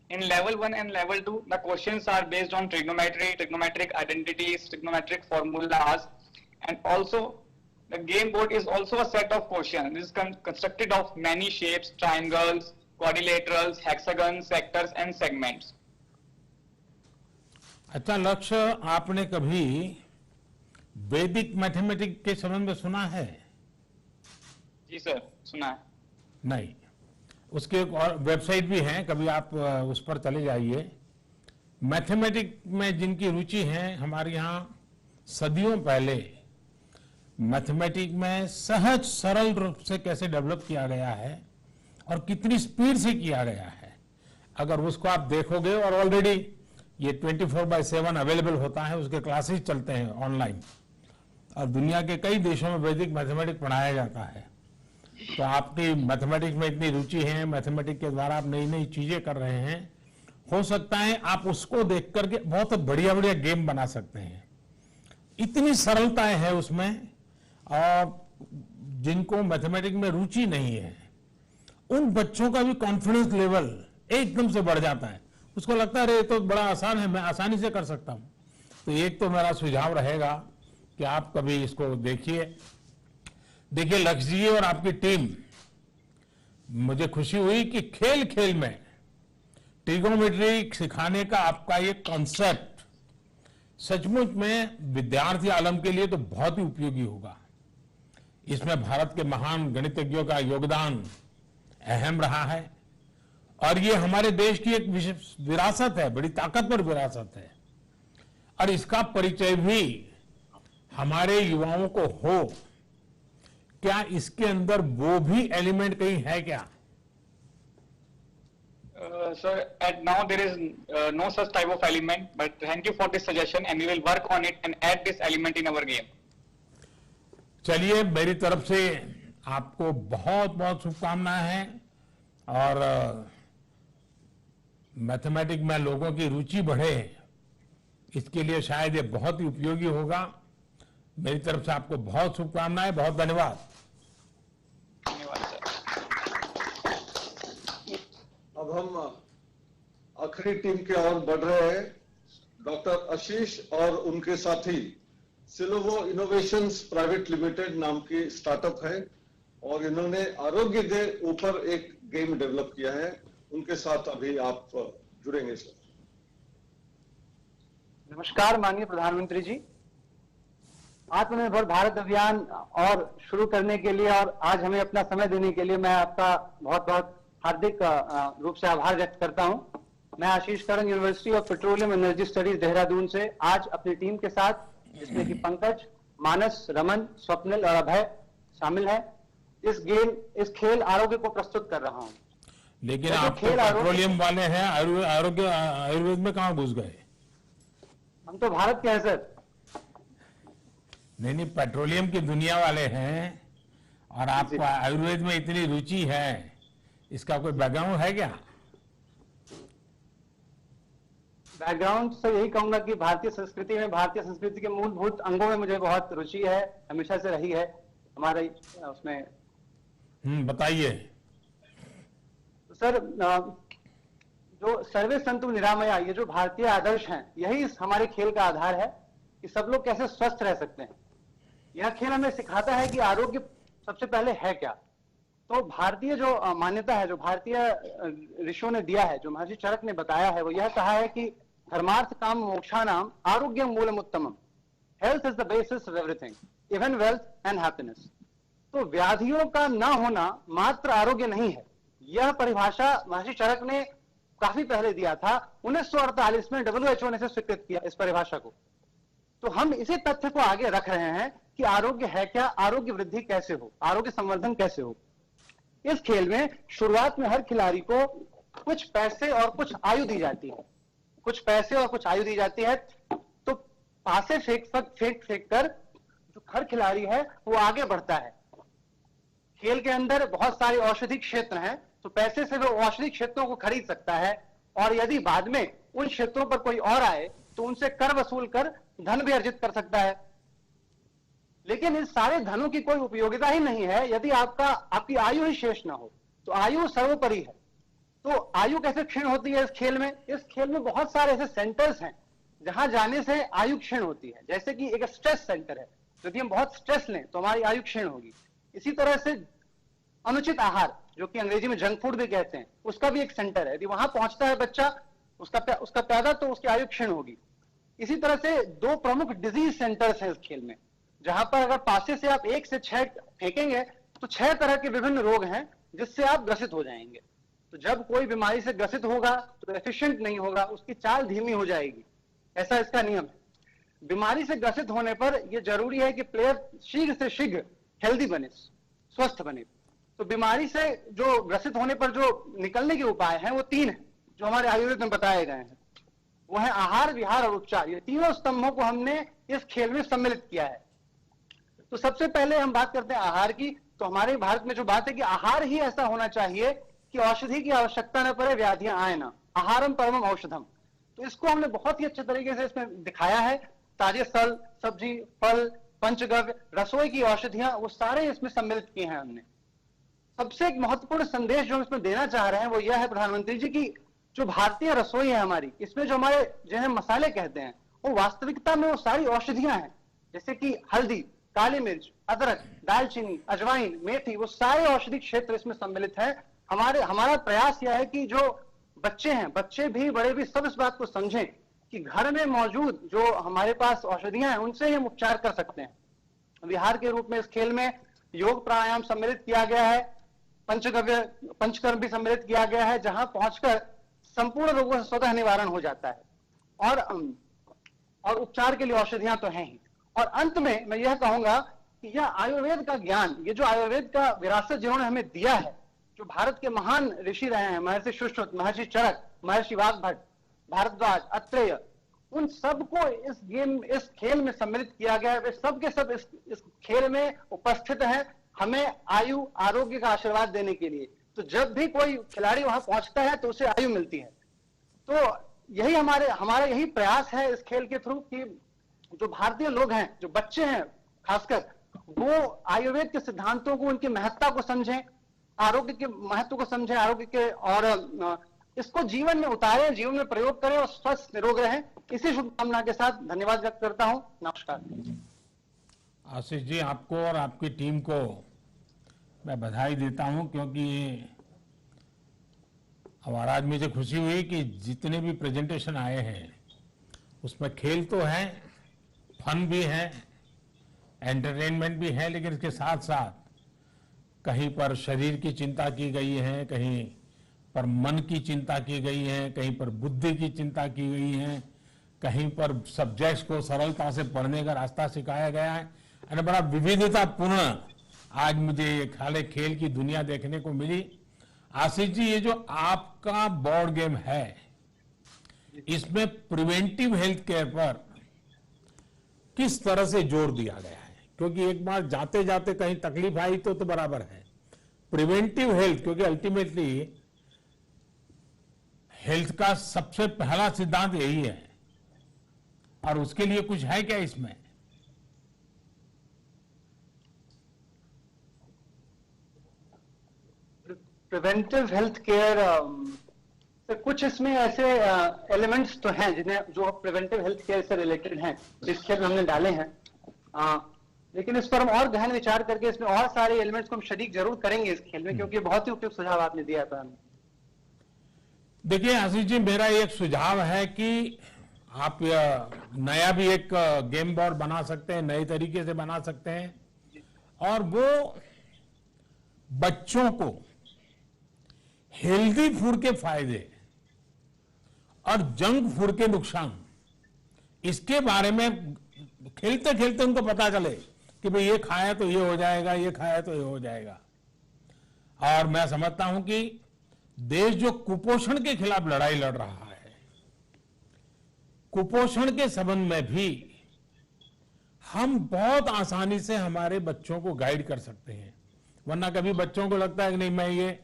In level 1 and level 2, the questions are based on trigonometry, trigonometric identities, trigonometric formulas, and also the game board is also a set of questions. It is constructed of many shapes, triangles, quadrilaterals, hexagons, sectors and segments. अच्छा लक्ष्य, आपने कभी वैदिक mathematics के संबंध में सुना है? जी सर, सुना है। नहीं, उसके एक और वेबसाइट भी है, कभी आप उस पर चले जाइए। मैथमेटिक्स में जिनकी रुचि है, हमारे यहाँ सदियों पहले मैथमेटिक्स में सहज सरल रूप से कैसे डेवलप किया गया है और कितनी स्पीड से किया गया है। अगर उसको आप देखोगे, और ऑलरेडी ये 24/7 अवेलेबल होता है, उसके क्लासेस चलते हैं ऑनलाइन, और दुनिया के कई देशों में वैदिक मैथमेटिक्स पढ़ाया जाता है। तो आपकी मैथमेटिक्स में इतनी रुचि है, मैथमेटिक्स के द्वारा आप नई नई चीजें कर रहे हैं, हो सकता है आप उसको देख करके बहुत बढ़िया बढ़िया गेम बना सकते हैं। इतनी सरलता है उसमें, और जिनको मैथमेटिक्स में रुचि नहीं है उन बच्चों का भी कॉन्फिडेंस लेवल एकदम से बढ़ जाता है। उसको लगता है अरे ये तो बड़ा आसान है, मैं आसानी से कर सकता हूं। तो एक तो मेरा सुझाव रहेगा कि आप कभी इसको देखिए। लक्ष्य जी और आपकी टीम, मुझे खुशी हुई कि खेल खेल में ट्रिगोनोमेट्री सिखाने का आपका ये कॉन्सेप्ट सचमुच में विद्यार्थी आलम के लिए तो बहुत ही उपयोगी होगा। इसमें भारत के महान गणितज्ञों का योगदान अहम रहा है, और ये हमारे देश की एक विशेष विरासत है, बड़ी ताकतवर विरासत है, और इसका परिचय भी हमारे युवाओं को हो। क्या इसके अंदर वो भी एलिमेंट कहीं है क्या? Sir, at now there is no such type of element, but thank you for this suggestion and we will work on it and add this element in our game. चलिए, मेरी तरफ से आपको बहुत बहुत शुभकामनाएं हैं, और मैथमेटिक्स में लोगों की रुचि बढ़े, इसके लिए शायद ये बहुत ही उपयोगी होगा। मेरी तरफ से आपको बहुत शुभकामनाएं, बहुत धन्यवाद। अब हम आखिरी टीम की ओर बढ़ रहे हैं। डॉक्टर आशीष और उनके साथी सिलोवो इनोवेशंस प्राइवेट लिमिटेड नाम की स्टार्टअप है, और इन्होंने आरोग्य के ऊपर एक गेम डेवलप किया है। उनके साथ अभी आप जुड़ेंगे सर। नमस्कार माननीय प्रधानमंत्री जी, आत्मनिर्भर भारत अभियान और शुरू करने के लिए और आज हमें अपना समय देने के लिए मैं आपका बहुत बहुत हार्दिक रूप से आभार व्यक्त करता हूं। मैं Ashish Karang, university of petroleum energy studies Dehradun से आज अपनी टीम के साथ, जिसमें कि पंकज, मानस, रमन, स्वप्निल और अभय शामिल है, इस खेल आरोग्य को प्रस्तुत कर रहा हूं। लेकिन आप तो पेट्रोलियम वाले हैं, आयुर्वेद में कहां घुस गए? हम तो भारत के हैं सर। नहीं, पेट्रोलियम की दुनिया वाले हैं, और आपको आयुर्वेद में इतनी रुचि है, इसका कोई बैकग्राउंड है क्या? बैकग्राउंड से यही कहूंगा कि भारतीय संस्कृति के मूलभूत अंगों में मुझे बहुत रुचि है, हमेशा से रही है हमारे उसमें। बताइए। तो सर, जो सर्वे संतु निरामया, ये जो भारतीय आदर्श हैं, यही हमारे खेल का आधार है कि सब लोग कैसे स्वस्थ रह सकते हैं। यह खेल हमें सिखाता है कि आरोग्य सबसे पहले है क्या। तो भारतीय जो मान्यता है, जो भारतीय ऋषियों ने दिया है, जो महर्षि चरक ने बताया है, वो यह कहा है कि धर्मार्थ काम मोक्षाणाम आरोग्यम मूलम उत्तमम। Health is the basis of everything, even wealth and happiness. तो व्याधियों का ना होना मात्र आरोग्य नहीं है। यह परिभाषा महर्षि चरक ने काफी पहले दिया था। 1948 में WHO ने इसे स्वीकृत किया, इस परिभाषा को। तो हम इसी तथ्य को आगे रख रहे हैं कि आरोग्य है क्या, आरोग्य वृद्धि कैसे हो, आरोग्य संवर्धन कैसे हो। इस खेल में शुरुआत में हर खिलाड़ी को कुछ पैसे और कुछ आयु दी जाती है, तो पासे फेंक कर जो हर खिलाड़ी है वो आगे बढ़ता है। खेल के अंदर बहुत सारे औषधि क्षेत्र हैं, तो पैसे से वो औषधि क्षेत्रों को खरीद सकता है, और यदि बाद में उन क्षेत्रों पर कोई और आए तो उनसे कर वसूल कर धन भी अर्जित कर सकता है। लेकिन इस सारे धनों की कोई उपयोगिता ही नहीं है यदि आपकी आयु ही शेष ना हो। तो आयु सर्वोपरि है। तो आयु कैसे क्षीण होती है इस खेल में? इस खेल में बहुत सारे ऐसे सेंटर्स हैं जहां जाने से आयु क्षीण होती है। जैसे कि एक स्ट्रेस सेंटर है, यदि हम बहुत स्ट्रेस लें तो हमारी आयु क्षीण होगी। इसी तरह से अनुचित आहार, जो कि अंग्रेजी में जंक फूड भी कहते हैं, उसका भी एक सेंटर है। यदि वहां पहुंचता है बच्चा उसका पैदा, तो उसकी आयु क्षीण होगी। इसी तरह से दो प्रमुख डिजीज सेंटर्स हैं इस खेल में, जहां पर अगर पासे से आप 1 से 6 फेंकेंगे तो 6 तरह के विभिन्न रोग हैं जिससे आप ग्रसित हो जाएंगे। तो जब कोई बीमारी से ग्रसित होगा तो एफिशिएंट नहीं होगा, उसकी चाल धीमी हो जाएगी, ऐसा इसका नियम है। बीमारी से ग्रसित होने पर यह जरूरी है कि प्लेयर शीघ्र से शीघ्र हेल्दी बने, स्वस्थ बने। तो बीमारी से जो ग्रसित होने पर जो निकलने के उपाय हैं वो 3 हैं जो हमारे आयुर्वेद में बताए गए हैं। वो है आहार, विहार और उपचार। ये तीनों स्तंभों को हमने इस खेल में सम्मिलित किया है। तो सबसे पहले हम बात करते हैं आहार की। तो हमारे भारत में जो बात है कि आहार ही ऐसा होना चाहिए कि औषधि की आवश्यकता न पड़े, व्याधियां आए ना। आहारम परमम औषधम। तो इसको हमने बहुत ही अच्छे तरीके से इसमें दिखाया है। ताजे फल, सब्जी, फल, पंचगव्य, रसोई की औषधियां, वो सारे इसमें सम्मिलित किए हैं हमने। सबसे एक महत्वपूर्ण संदेश जो हम इसमें देना चाह रहे हैं वो यह है प्रधानमंत्री जी की जो भारतीय रसोई है हमारी, इसमें जो हमारे जिन्हें मसाले कहते हैं वो वास्तविकता में वो सारी औषधियां हैं। जैसे कि हल्दी, काली मिर्च, अदरक, दालचीनी, अजवाइन, मेथी, वो सारे औषधि क्षेत्र इसमें सम्मिलित है। हमारा प्रयास यह है कि जो बच्चे हैं, बच्चे भी बड़े भी सब इस बात को समझें कि घर में मौजूद जो हमारे पास औषधियां हैं उनसे ही हम उपचार कर सकते हैं। विहार के रूप में इस खेल में योग प्राणायाम सम्मिलित किया गया है, पंचकर्म भी सम्मिलित किया गया है, जहां पहुंचकर संपूर्ण रोगों से स्वतः निवारण हो जाता है। और उपचार के लिए औषधियां तो हैं ही। और अंत में मैं यह कहूंगा कि यह आयुर्वेद का ज्ञान, ये जो आयुर्वेद का विरासत जिन्होंने हमें दिया है, जो भारत के महान ऋषि रहे हैं, महर्षि सुश्रुत, महर्षि चरक, महर्षि वाग्भट, भारद्वाज, अत्रेय, उन सबको इस खेल में सम्मिलित किया गया है। वे सब के सब इस खेल में उपस्थित हैं हमें आयु, आरोग्य का आशीर्वाद देने के लिए। तो जब भी कोई खिलाड़ी वहां पहुंचता है तो उसे आयु मिलती है। तो यही हमारा यही प्रयास है इस खेल के थ्रू कि जो भारतीय लोग हैं, जो बच्चे हैं खासकर, वो आयुर्वेद के सिद्धांतों को, उनकी महत्ता को समझें, आरोग्य के महत्व को समझें, आरोग्य के, और इसको जीवन में उतारें, जीवन में प्रयोग करें और स्वस्थ निरोग रहें। इसी शुभकामना के साथ धन्यवाद व्यक्त करता हूं। नमस्कार। आशीष जी, आपको और आपकी टीम को मैं बधाई देता हूं, क्योंकि हमारा आज मुझे खुशी हुई कि जितने भी प्रेजेंटेशन आए हैं उसमें खेल तो है, फन भी है, एंटरटेनमेंट भी है, लेकिन इसके साथ साथ कहीं पर शरीर की चिंता की गई है, कहीं पर मन की चिंता की गई है, कहीं पर बुद्धि की चिंता की गई है, कहीं पर सब्जेक्ट्स को सरलता से पढ़ने का रास्ता सिखाया गया है। और बड़ा विविधतापूर्ण आज मुझे ये खाले खेल की दुनिया देखने को मिली। आशीष जी, ये जो आपका बोर्ड गेम है, इसमें प्रिवेंटिव हेल्थ केयर पर किस तरह से जोर दिया गया है? क्योंकि एक बार जाते जाते कहीं तकलीफ आई तो बराबर है। प्रिवेंटिव हेल्थ, क्योंकि अल्टीमेटली हेल्थ का सबसे पहला सिद्धांत यही है, और उसके लिए कुछ है क्या इसमें? प्रिवेंटिव हेल्थ केयर से कुछ इसमें ऐसे एलिमेंट्स तो हैं जिन्हें जो प्रिवेंटिव हेल्थ केयर से रिलेटेड हैं, इस खेल में हमने डाले हैं। लेकिन इस पर हम और गहन विचार करके इसमें और सारे एलिमेंट्स को हम शरीक जरूर करेंगे इस खेल में, क्योंकि बहुत ही उपयुक्त सुझाव आपने दिया है। देखिए आशीष जी, मेरा एक सुझाव है कि आप नया भी एक गेम बोर्ड बना सकते हैं, नए तरीके से बना सकते हैं, और वो बच्चों को हेल्दी फूड के फायदे और जंक फूड के नुकसान, इसके बारे में खेलते खेलते उनको पता चले कि भाई ये खाया तो ये हो जाएगा, ये खाया तो ये हो जाएगा। और मैं समझता हूं कि देश जो कुपोषण के खिलाफ लड़ाई लड़ रहा है, कुपोषण के संबंध में भी हम बहुत आसानी से हमारे बच्चों को गाइड कर सकते हैं। वरना कभी बच्चों को लगता है कि नहीं, मैं ये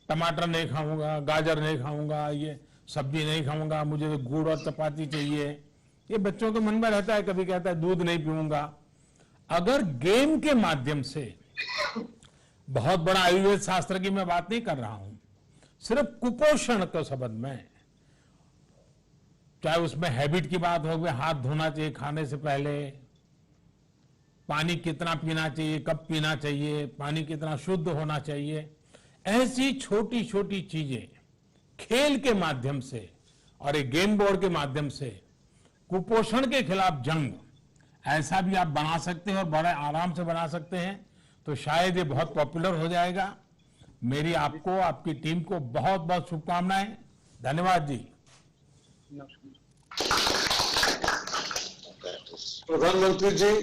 टमाटर नहीं खाऊंगा, गाजर नहीं खाऊंगा, ये सब्जी नहीं खाऊंगा, मुझे तो गुड़ और चपाती चाहिए, ये बच्चों के मन में रहता है। कभी कहता है दूध नहीं पीऊंगा। अगर गेम के माध्यम से, बहुत बड़ा आयुर्वेद शास्त्र की मैं बात नहीं कर रहा हूं, सिर्फ कुपोषण के संबंध में, चाहे उसमें हैबिट की बात हो, हाथ धोना चाहिए खाने से पहले, पानी कितना पीना चाहिए, कब पीना चाहिए, पानी कितना शुद्ध होना चाहिए, ऐसी छोटी छोटी चीजें खेल के माध्यम से और एक गेम बोर्ड के माध्यम से कुपोषण के खिलाफ जंग, ऐसा भी आप बना सकते हैं और बड़े आराम से बना सकते हैं, तो शायद ये बहुत पॉपुलर हो जाएगा। मेरी आपको, आपकी टीम को बहुत बहुत शुभकामनाएं। धन्यवाद जी। प्रधानमंत्री जी,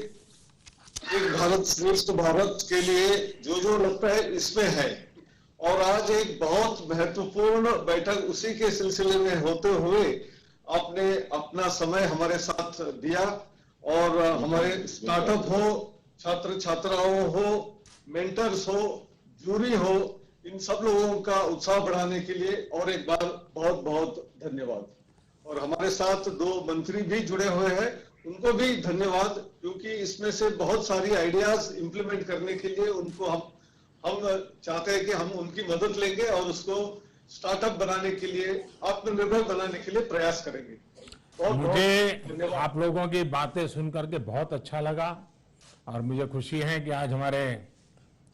एक भारत श्रेष्ठ भारत के लिए जो लगता है इसमें है। और आज एक बहुत महत्वपूर्ण बैठक उसी के सिलसिले में होते हुए आपने अपना समय हमारे साथ दिया और हमारे स्टार्टअप हो, छात्र छात्राओं हो, मेंटर्स हो, जूरी हो, इन सब लोगों का उत्साह बढ़ाने के लिए और एक बार बहुत बहुत धन्यवाद। और हमारे साथ 2 मंत्री भी जुड़े हुए हैं, उनको भी धन्यवाद, क्योंकि इसमें से बहुत सारी आइडियाज इंप्लीमेंट करने के लिए उनको हम चाहते हैं कि हम उनकी मदद लेंगे और उसको स्टार्टअप बनाने के लिए, आत्मनिर्भर बनाने के लिए प्रयास करेंगे। मुझे आप लोगों की बातें सुनकर के बहुत अच्छा लगा और मुझे खुशी है कि आज हमारे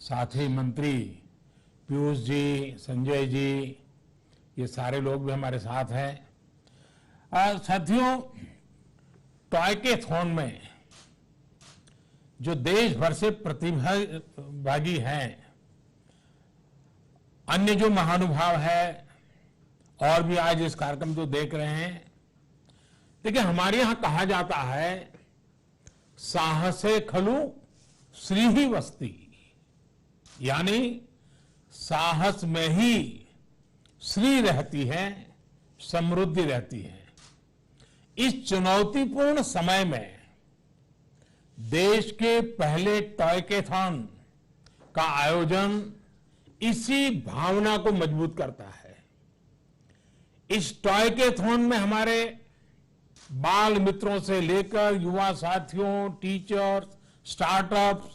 साथी मंत्री पीयूष जी, संजय जी, ये सारे लोग भी हमारे साथ हैं। साथियों, टॉयकेथॉन में जो देश भर से प्रतिभागी हैं, अन्य जो महानुभाव है और भी आज इस कार्यक्रम को देख रहे हैं, देखिए हमारे यहां कहा जाता है साहसे खलु श्री ही वस्ती, यानी साहस में ही श्री रहती है, समृद्धि रहती है। इस चुनौतीपूर्ण समय में देश के पहले टॉयकेथॉन का आयोजन इसी भावना को मजबूत करता है। इस टॉयकेथॉन में हमारे बाल मित्रों से लेकर युवा साथियों, टीचर्स, स्टार्टअप्स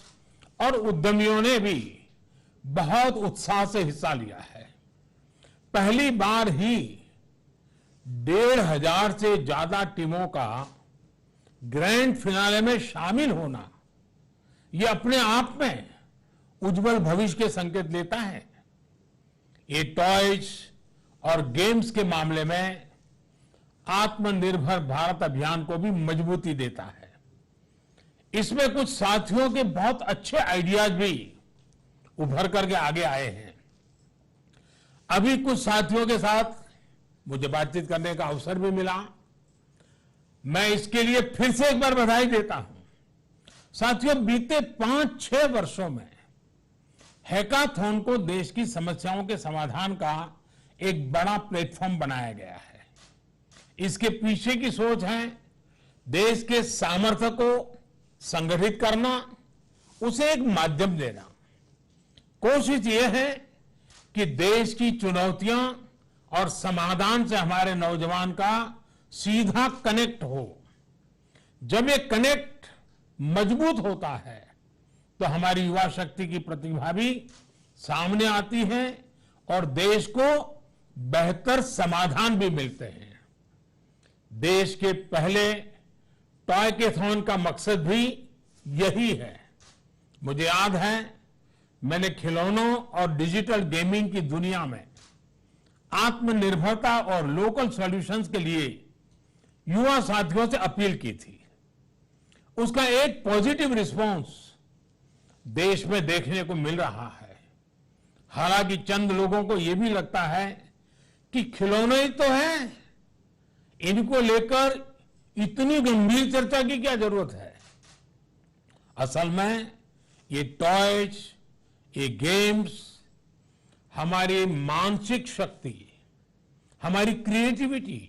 और उद्यमियों ने भी बहुत उत्साह से हिस्सा लिया है। पहली बार ही 1,500 से ज्यादा टीमों का ग्रैंड फिनाले में शामिल होना, यह अपने आप में उज्जवल भविष्य के संकेत देता है। ये टॉयज और गेम्स के मामले में आत्मनिर्भर भारत अभियान को भी मजबूती देता है। इसमें कुछ साथियों के बहुत अच्छे आइडियाज भी उभर करके आगे आए हैं। अभी कुछ साथियों के साथ मुझे बातचीत करने का अवसर भी मिला, मैं इसके लिए फिर से एक बार बधाई देता हूं। साथियों, बीते 5-6 वर्षों में हैकाथॉन को देश की समस्याओं के समाधान का एक बड़ा प्लेटफॉर्म बनाया गया है। इसके पीछे की सोच है देश के सामर्थ्य को संगठित करना, उसे एक माध्यम देना। कोशिश यह है कि देश की चुनौतियां और समाधान से हमारे नौजवान का सीधा कनेक्ट हो। जब ये कनेक्ट मजबूत होता है तो हमारी युवा शक्ति की प्रतिभा भी सामने आती है और देश को बेहतर समाधान भी मिलते हैं। देश के पहले टॉयकेथॉन का मकसद भी यही है। मुझे याद है, मैंने खिलौनों और डिजिटल गेमिंग की दुनिया में आत्मनिर्भरता और लोकल सॉल्यूशंस के लिए युवा साथियों से अपील की थी। उसका एक पॉजिटिव रिस्पांस देश में देखने को मिल रहा है। हालांकि चंद लोगों को यह भी लगता है कि खिलौने ही तो हैं, इनको लेकर इतनी गंभीर चर्चा की क्या जरूरत है। असल में ये टॉयज, ये गेम्स हमारी मानसिक शक्ति, हमारी क्रिएटिविटी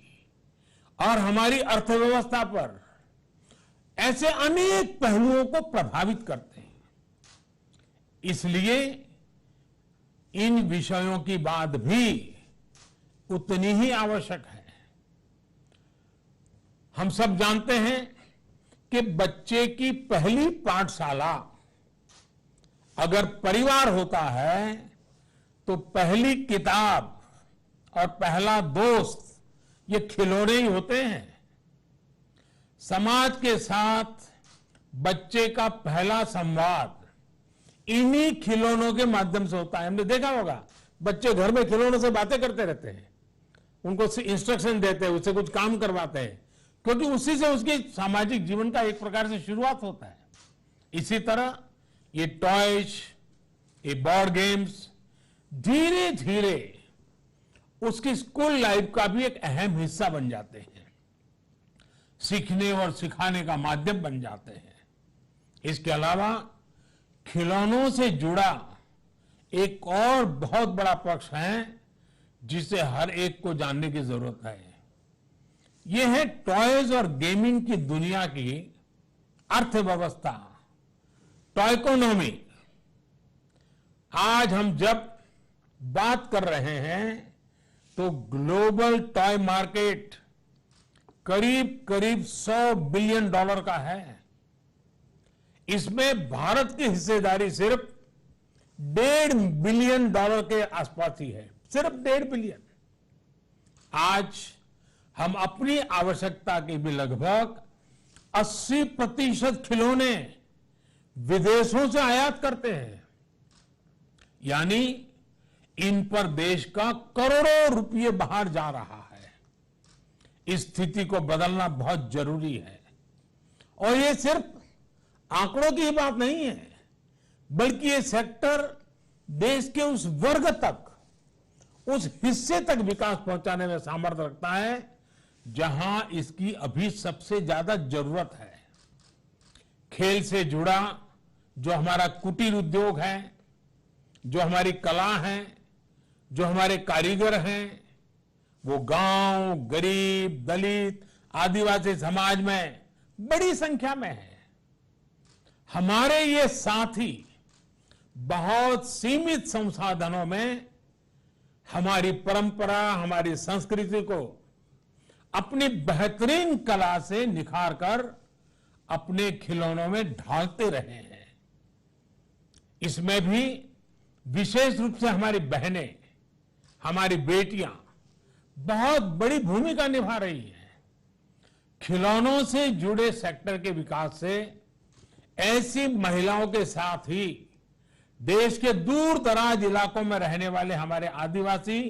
और हमारी अर्थव्यवस्था पर ऐसे अनेक पहलुओं को प्रभावित करते हैं। इसलिए इन विषयों की बात भी उतनी ही आवश्यक है। हम सब जानते हैं कि बच्चे की पहली पाठशाला अगर परिवार होता है तो पहली किताब और पहला दोस्त ये खिलौने ही होते हैं। समाज के साथ बच्चे का पहला संवाद इन्हीं खिलौनों के माध्यम से होता है। हमने देखा होगा, बच्चे घर में खिलौनों से बातें करते रहते हैं, उनको इंस्ट्रक्शन देते हैं, उससे कुछ काम करवाते हैं, क्योंकि उसी से उसके सामाजिक जीवन का एक प्रकार से शुरुआत होता है। इसी तरह ये टॉयज, ये बोर्ड गेम्स धीरे धीरे उसकी स्कूल लाइफ का भी एक अहम हिस्सा बन जाते हैं, सीखने और सिखाने का माध्यम बन जाते हैं। इसके अलावा खिलौनों से जुड़ा एक और बहुत बड़ा पक्ष है जिसे हर एक को जानने की जरूरत है। यह है टॉयज और गेमिंग की दुनिया की अर्थव्यवस्था, टॉयकोनॉमी। आज हम जब बात कर रहे हैं तो ग्लोबल टॉय मार्केट करीब करीब $100 बिलियन का है। इसमें भारत की हिस्सेदारी सिर्फ $1.5 बिलियन के आसपास ही है, सिर्फ 1.5 बिलियन। आज हम अपनी आवश्यकता के भी लगभग 80% खिलौने विदेशों से आयात करते हैं, यानी इन पर देश का करोड़ों रुपये बाहर जा रहा है। इस स्थिति को बदलना बहुत जरूरी है और ये सिर्फ आंकड़ों की बात नहीं है, बल्कि ये सेक्टर देश के उस वर्ग तक, उस हिस्से तक विकास पहुंचाने में सामर्थ्य रखता है जहां इसकी अभी सबसे ज्यादा जरूरत है। खेल से जुड़ा जो हमारा कुटीर उद्योग है, जो हमारी कला है, जो हमारे कारीगर हैं, वो गांव, गरीब, दलित, आदिवासी समाज में बड़ी संख्या में है। हमारे ये साथी बहुत सीमित संसाधनों में हमारी परंपरा, हमारी संस्कृति को अपनी बेहतरीन कला से निखार कर अपने खिलौनों में ढालते रहे हैं। इसमें भी विशेष रूप से हमारी बहनें, हमारी बेटियां बहुत बड़ी भूमिका निभा रही हैं। खिलौनों से जुड़े सेक्टर के विकास से ऐसी महिलाओं के साथ ही देश के दूर दराज इलाकों में रहने वाले हमारे आदिवासी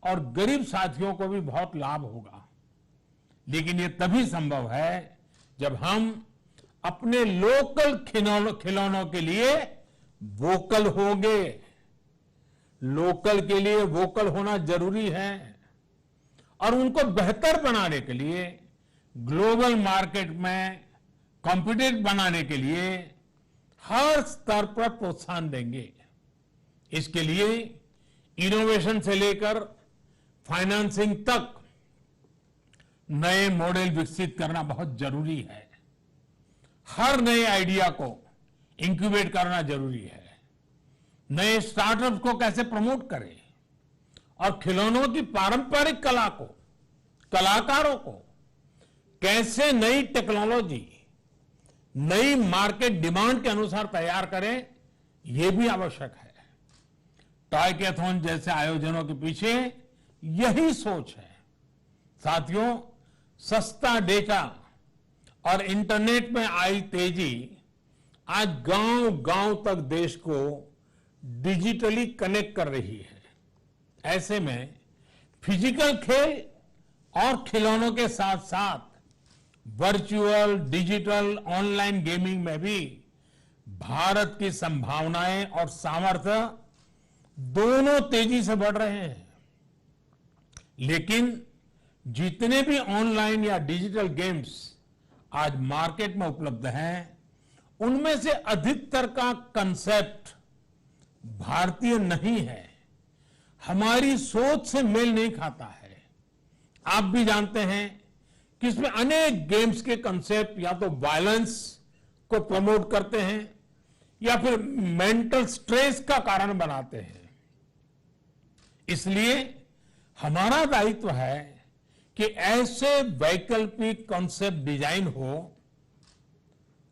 और गरीब साथियों को भी बहुत लाभ होगा। लेकिन ये तभी संभव है जब हम अपने लोकल खिलौनों के लिए वोकल होंगे। लोकल के लिए वोकल होना जरूरी है और उनको बेहतर बनाने के लिए, ग्लोबल मार्केट में कॉम्पिटिटिव बनाने के लिए हर स्तर पर प्रोत्साहन देंगे। इसके लिए इनोवेशन से लेकर फाइनेंसिंग तक नए मॉडल विकसित करना बहुत जरूरी है। हर नए आइडिया को इंक्यूबेट करना जरूरी है। नए स्टार्टअप्स को कैसे प्रमोट करें और खिलौनों की पारंपरिक कला को, कलाकारों को कैसे नई टेक्नोलॉजी, नई मार्केट डिमांड के अनुसार तैयार करें, यह भी आवश्यक है। टॉयकैथॉन जैसे आयोजनों के पीछे यही सोच है। साथियों, सस्ता डेटा और इंटरनेट में आई तेजी आज गांव-गांव तक देश को डिजिटली कनेक्ट कर रही है। ऐसे में फिजिकल खेल और खिलौनों के साथ साथ वर्चुअल, डिजिटल, ऑनलाइन गेमिंग में भी भारत की संभावनाएं और सामर्थ्य दोनों तेजी से बढ़ रहे हैं। लेकिन जितने भी ऑनलाइन या डिजिटल गेम्स आज मार्केट में उपलब्ध हैं, उनमें से अधिकतर का कंसेप्ट भारतीय नहीं है, हमारी सोच से मेल नहीं खाता है। आप भी जानते हैं कि इसमें अनेक गेम्स के कंसेप्ट या तो वायलेंस को प्रमोट करते हैं या फिर मेंटल स्ट्रेस का कारण बनाते हैं। इसलिए हमारा दायित्व है कि ऐसे वैकल्पिक कॉन्सेप्ट डिजाइन हो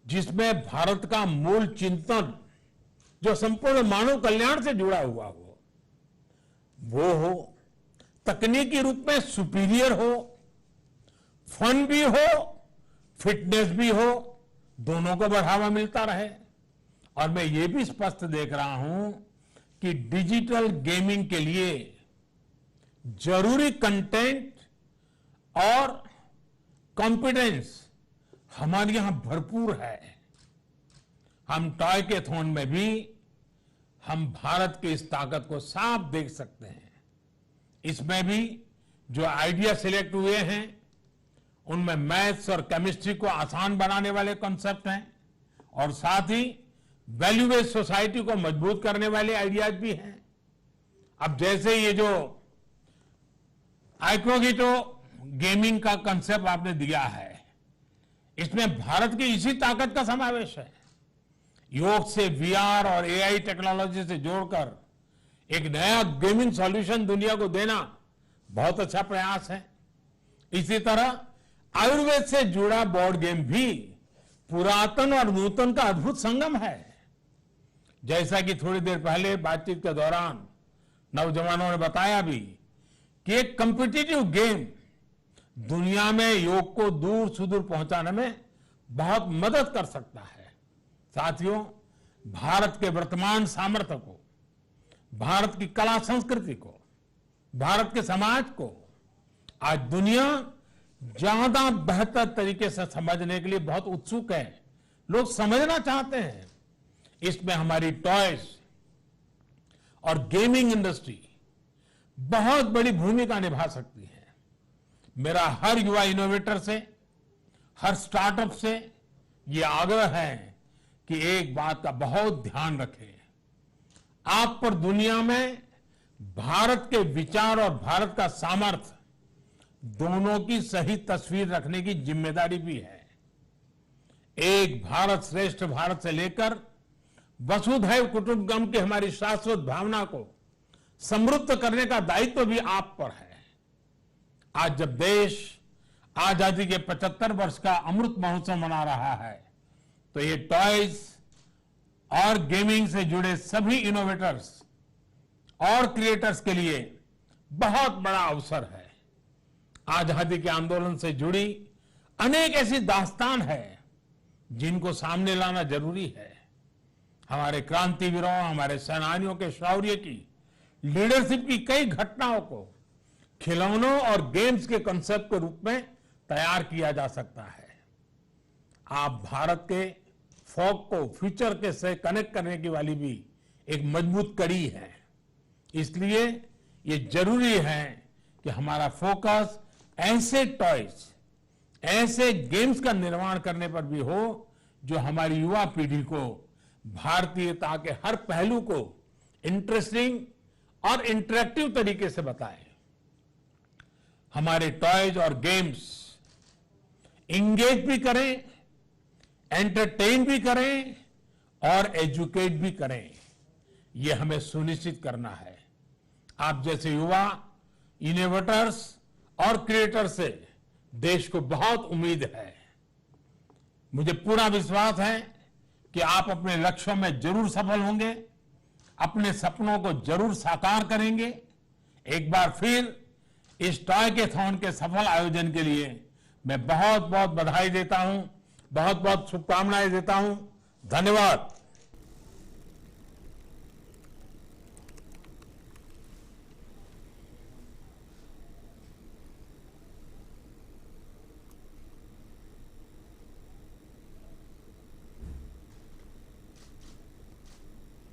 जिसमें भारत का मूल चिंतन, जो संपूर्ण मानव कल्याण से जुड़ा हुआ हो, वो हो, तकनीकी रूप में सुपीरियर हो, फन भी हो, फिटनेस भी हो, दोनों को बढ़ावा मिलता रहे। और मैं ये भी स्पष्ट देख रहा हूं कि डिजिटल गेमिंग के लिए जरूरी कंटेंट और कॉम्पिटेंस हमारे यहां भरपूर है। हम टॉयकैथॉन में भी हम भारत की इस ताकत को साफ देख सकते हैं। इसमें भी जो आइडिया सिलेक्ट हुए हैं, उनमें मैथ्स और केमिस्ट्री को आसान बनाने वाले कॉन्सेप्ट हैं और साथ ही वैल्यू बेस्ड सोसाइटी को मजबूत करने वाले आइडियाज भी हैं। अब जैसे ये जो आइकोगिटो गेमिंग का कंसेप्ट आपने दिया है, इसमें भारत की इसी ताकत का समावेश है। योग से वीआर और एआई टेक्नोलॉजी से जोड़कर एक नया गेमिंग सॉल्यूशन दुनिया को देना बहुत अच्छा प्रयास है। इसी तरह आयुर्वेद से जुड़ा बोर्ड गेम भी पुरातन और नूतन का अद्भुत संगम है। जैसा कि थोड़ी देर पहले बातचीत के दौरान नौजवानों ने बताया भी कि एक कॉम्पिटिटिव गेम दुनिया में योग को दूर सुदूर पहुंचाने में बहुत मदद कर सकता है। साथियों, भारत के वर्तमान सामर्थ्य को, भारत की कला संस्कृति को, भारत के समाज को आज दुनिया ज्यादा बेहतर तरीके से समझने के लिए बहुत उत्सुक है। लोग समझना चाहते हैं। इसमें हमारी टॉयज और गेमिंग इंडस्ट्री बहुत बड़ी भूमिका निभा सकती है। मेरा हर युवा इनोवेटर से, हर स्टार्टअप से यह आग्रह है कि एक बात का बहुत ध्यान रखें। आप पर दुनिया में भारत के विचार और भारत का सामर्थ्य दोनों की सही तस्वीर रखने की जिम्मेदारी भी है। एक भारत श्रेष्ठ भारत से लेकर वसुधैव कुटुंबकम की हमारी शाश्वत भावना को समृद्ध करने का दायित्व भी आप पर है। आज जब देश आजादी के 75 वर्ष का अमृत महोत्सव मना रहा है, तो ये टॉयज और गेमिंग से जुड़े सभी इनोवेटर्स और क्रिएटर्स के लिए बहुत बड़ा अवसर है। आजादी के आंदोलन से जुड़ी अनेक ऐसी दास्तान है जिनको सामने लाना जरूरी है। हमारे क्रांतिवीरों, हमारे सेनानियों के शौर्य की, लीडरशिप की कई घटनाओं को खिलौनों और गेम्स के कंसेप्ट के रूप में तैयार किया जा सकता है। आप भारत के फोक को फ्यूचर के से कनेक्ट करने की वाली भी एक मजबूत कड़ी है। इसलिए ये जरूरी है कि हमारा फोकस ऐसे टॉयज, ऐसे गेम्स का निर्माण करने पर भी हो जो हमारी युवा पीढ़ी को भारतीयता के हर पहलू को इंटरेस्टिंग और इंटरेक्टिव तरीके से बताएं। हमारे टॉयज और गेम्स इंगेज भी करें, एंटरटेन भी करें और एजुकेट भी करें। यह हमें सुनिश्चित करना है। आप जैसे युवा इनोवेटर्स और क्रिएटर्स से देश को बहुत उम्मीद है। मुझे पूरा विश्वास है कि आप अपने लक्ष्यों में जरूर सफल होंगे, अपने सपनों को जरूर साकार करेंगे। एक बार फिर इस टॉयकथॉन के सफल आयोजन के लिए मैं बहुत बहुत बधाई देता हूं, बहुत बहुत शुभकामनाएं देता हूं। धन्यवाद।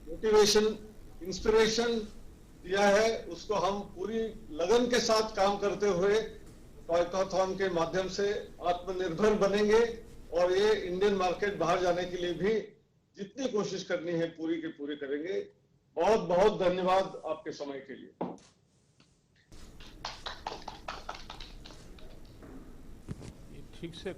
मोटिवेशन, इंस्पिरेशन दिया है, उसको हम पूरी लगन के साथ काम करते हुए टॉयकथॉन के माध्यम से आत्मनिर्भर बनेंगे और ये इंडियन मार्केट बाहर जाने के लिए भी जितनी कोशिश करनी है पूरी की पूरी करेंगे। बहुत बहुत धन्यवाद आपके समय के लिए। ठीक से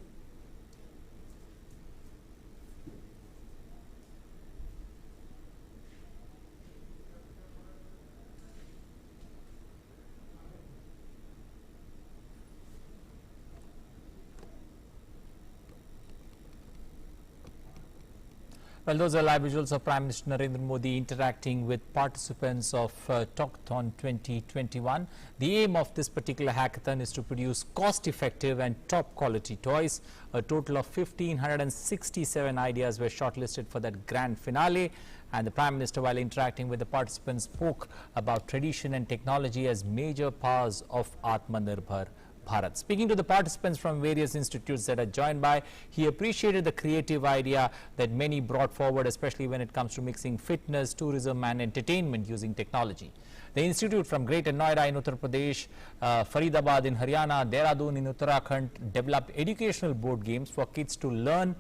Well, those are live visuals of Prime Minister Narendra Modi interacting with participants of Talkathon 2021. The aim of this particular hackathon is to produce cost-effective and top-quality toys. A total of 1,567 ideas were shortlisted for that grand finale. And the Prime Minister, while interacting with the participants, spoke about tradition and technology as major powers of Atmanirbhar Bharat. Speaking to the participants from various institutes that are joined by, he appreciated the creative idea that many brought forward, especially when it comes to mixing fitness, tourism and entertainment using technology. The institute from Greater Noida in Uttar Pradesh, Faridabad in Haryana, Dehradun in Uttarakhand developed educational board games for kids to learn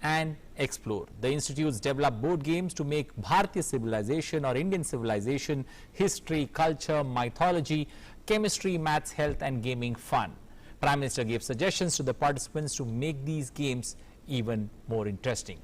and explore. The institutes develop board games to make Bharatiya civilization or Indian civilization, history, culture, mythology, chemistry, maths, health and gaming fun. Prime Minister gave suggestions to the participants to make these games even more interesting.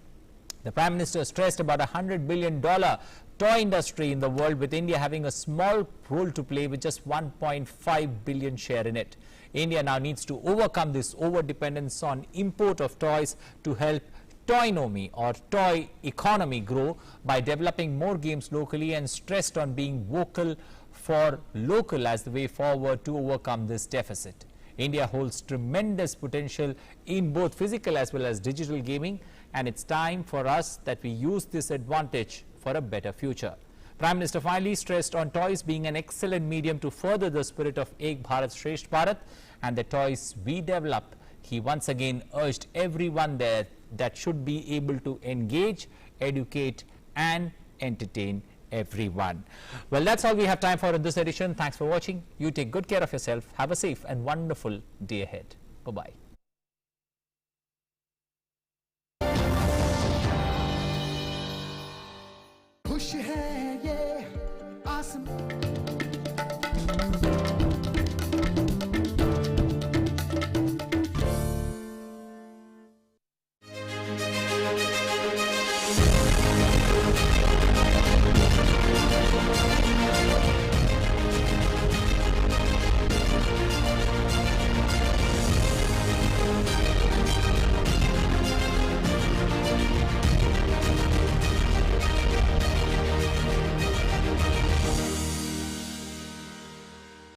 The Prime Minister stressed about $100 billion toy industry in the world, with India having a small role to play with just 1.5 billion share in it. India now needs to overcome this over-dependence on import of toys to help toynomy or toy economy grow by developing more games locally, and stressed on being vocal for local as the way forward to overcome this deficit. India holds tremendous potential in both physical as well as digital gaming, and it's time for us that we use this advantage for a better future. Prime Minister finally stressed on toys being an excellent medium to further the spirit of Ek Bharat Shresth Bharat and the toys we develop. He once again urged everyone there that should be able to engage, educate and entertain everyone. Well, that's all we have time for in this edition. Thanks for watching. You take good care of yourself. Have a safe and wonderful day ahead. Bye-bye. खुश है ये आसमां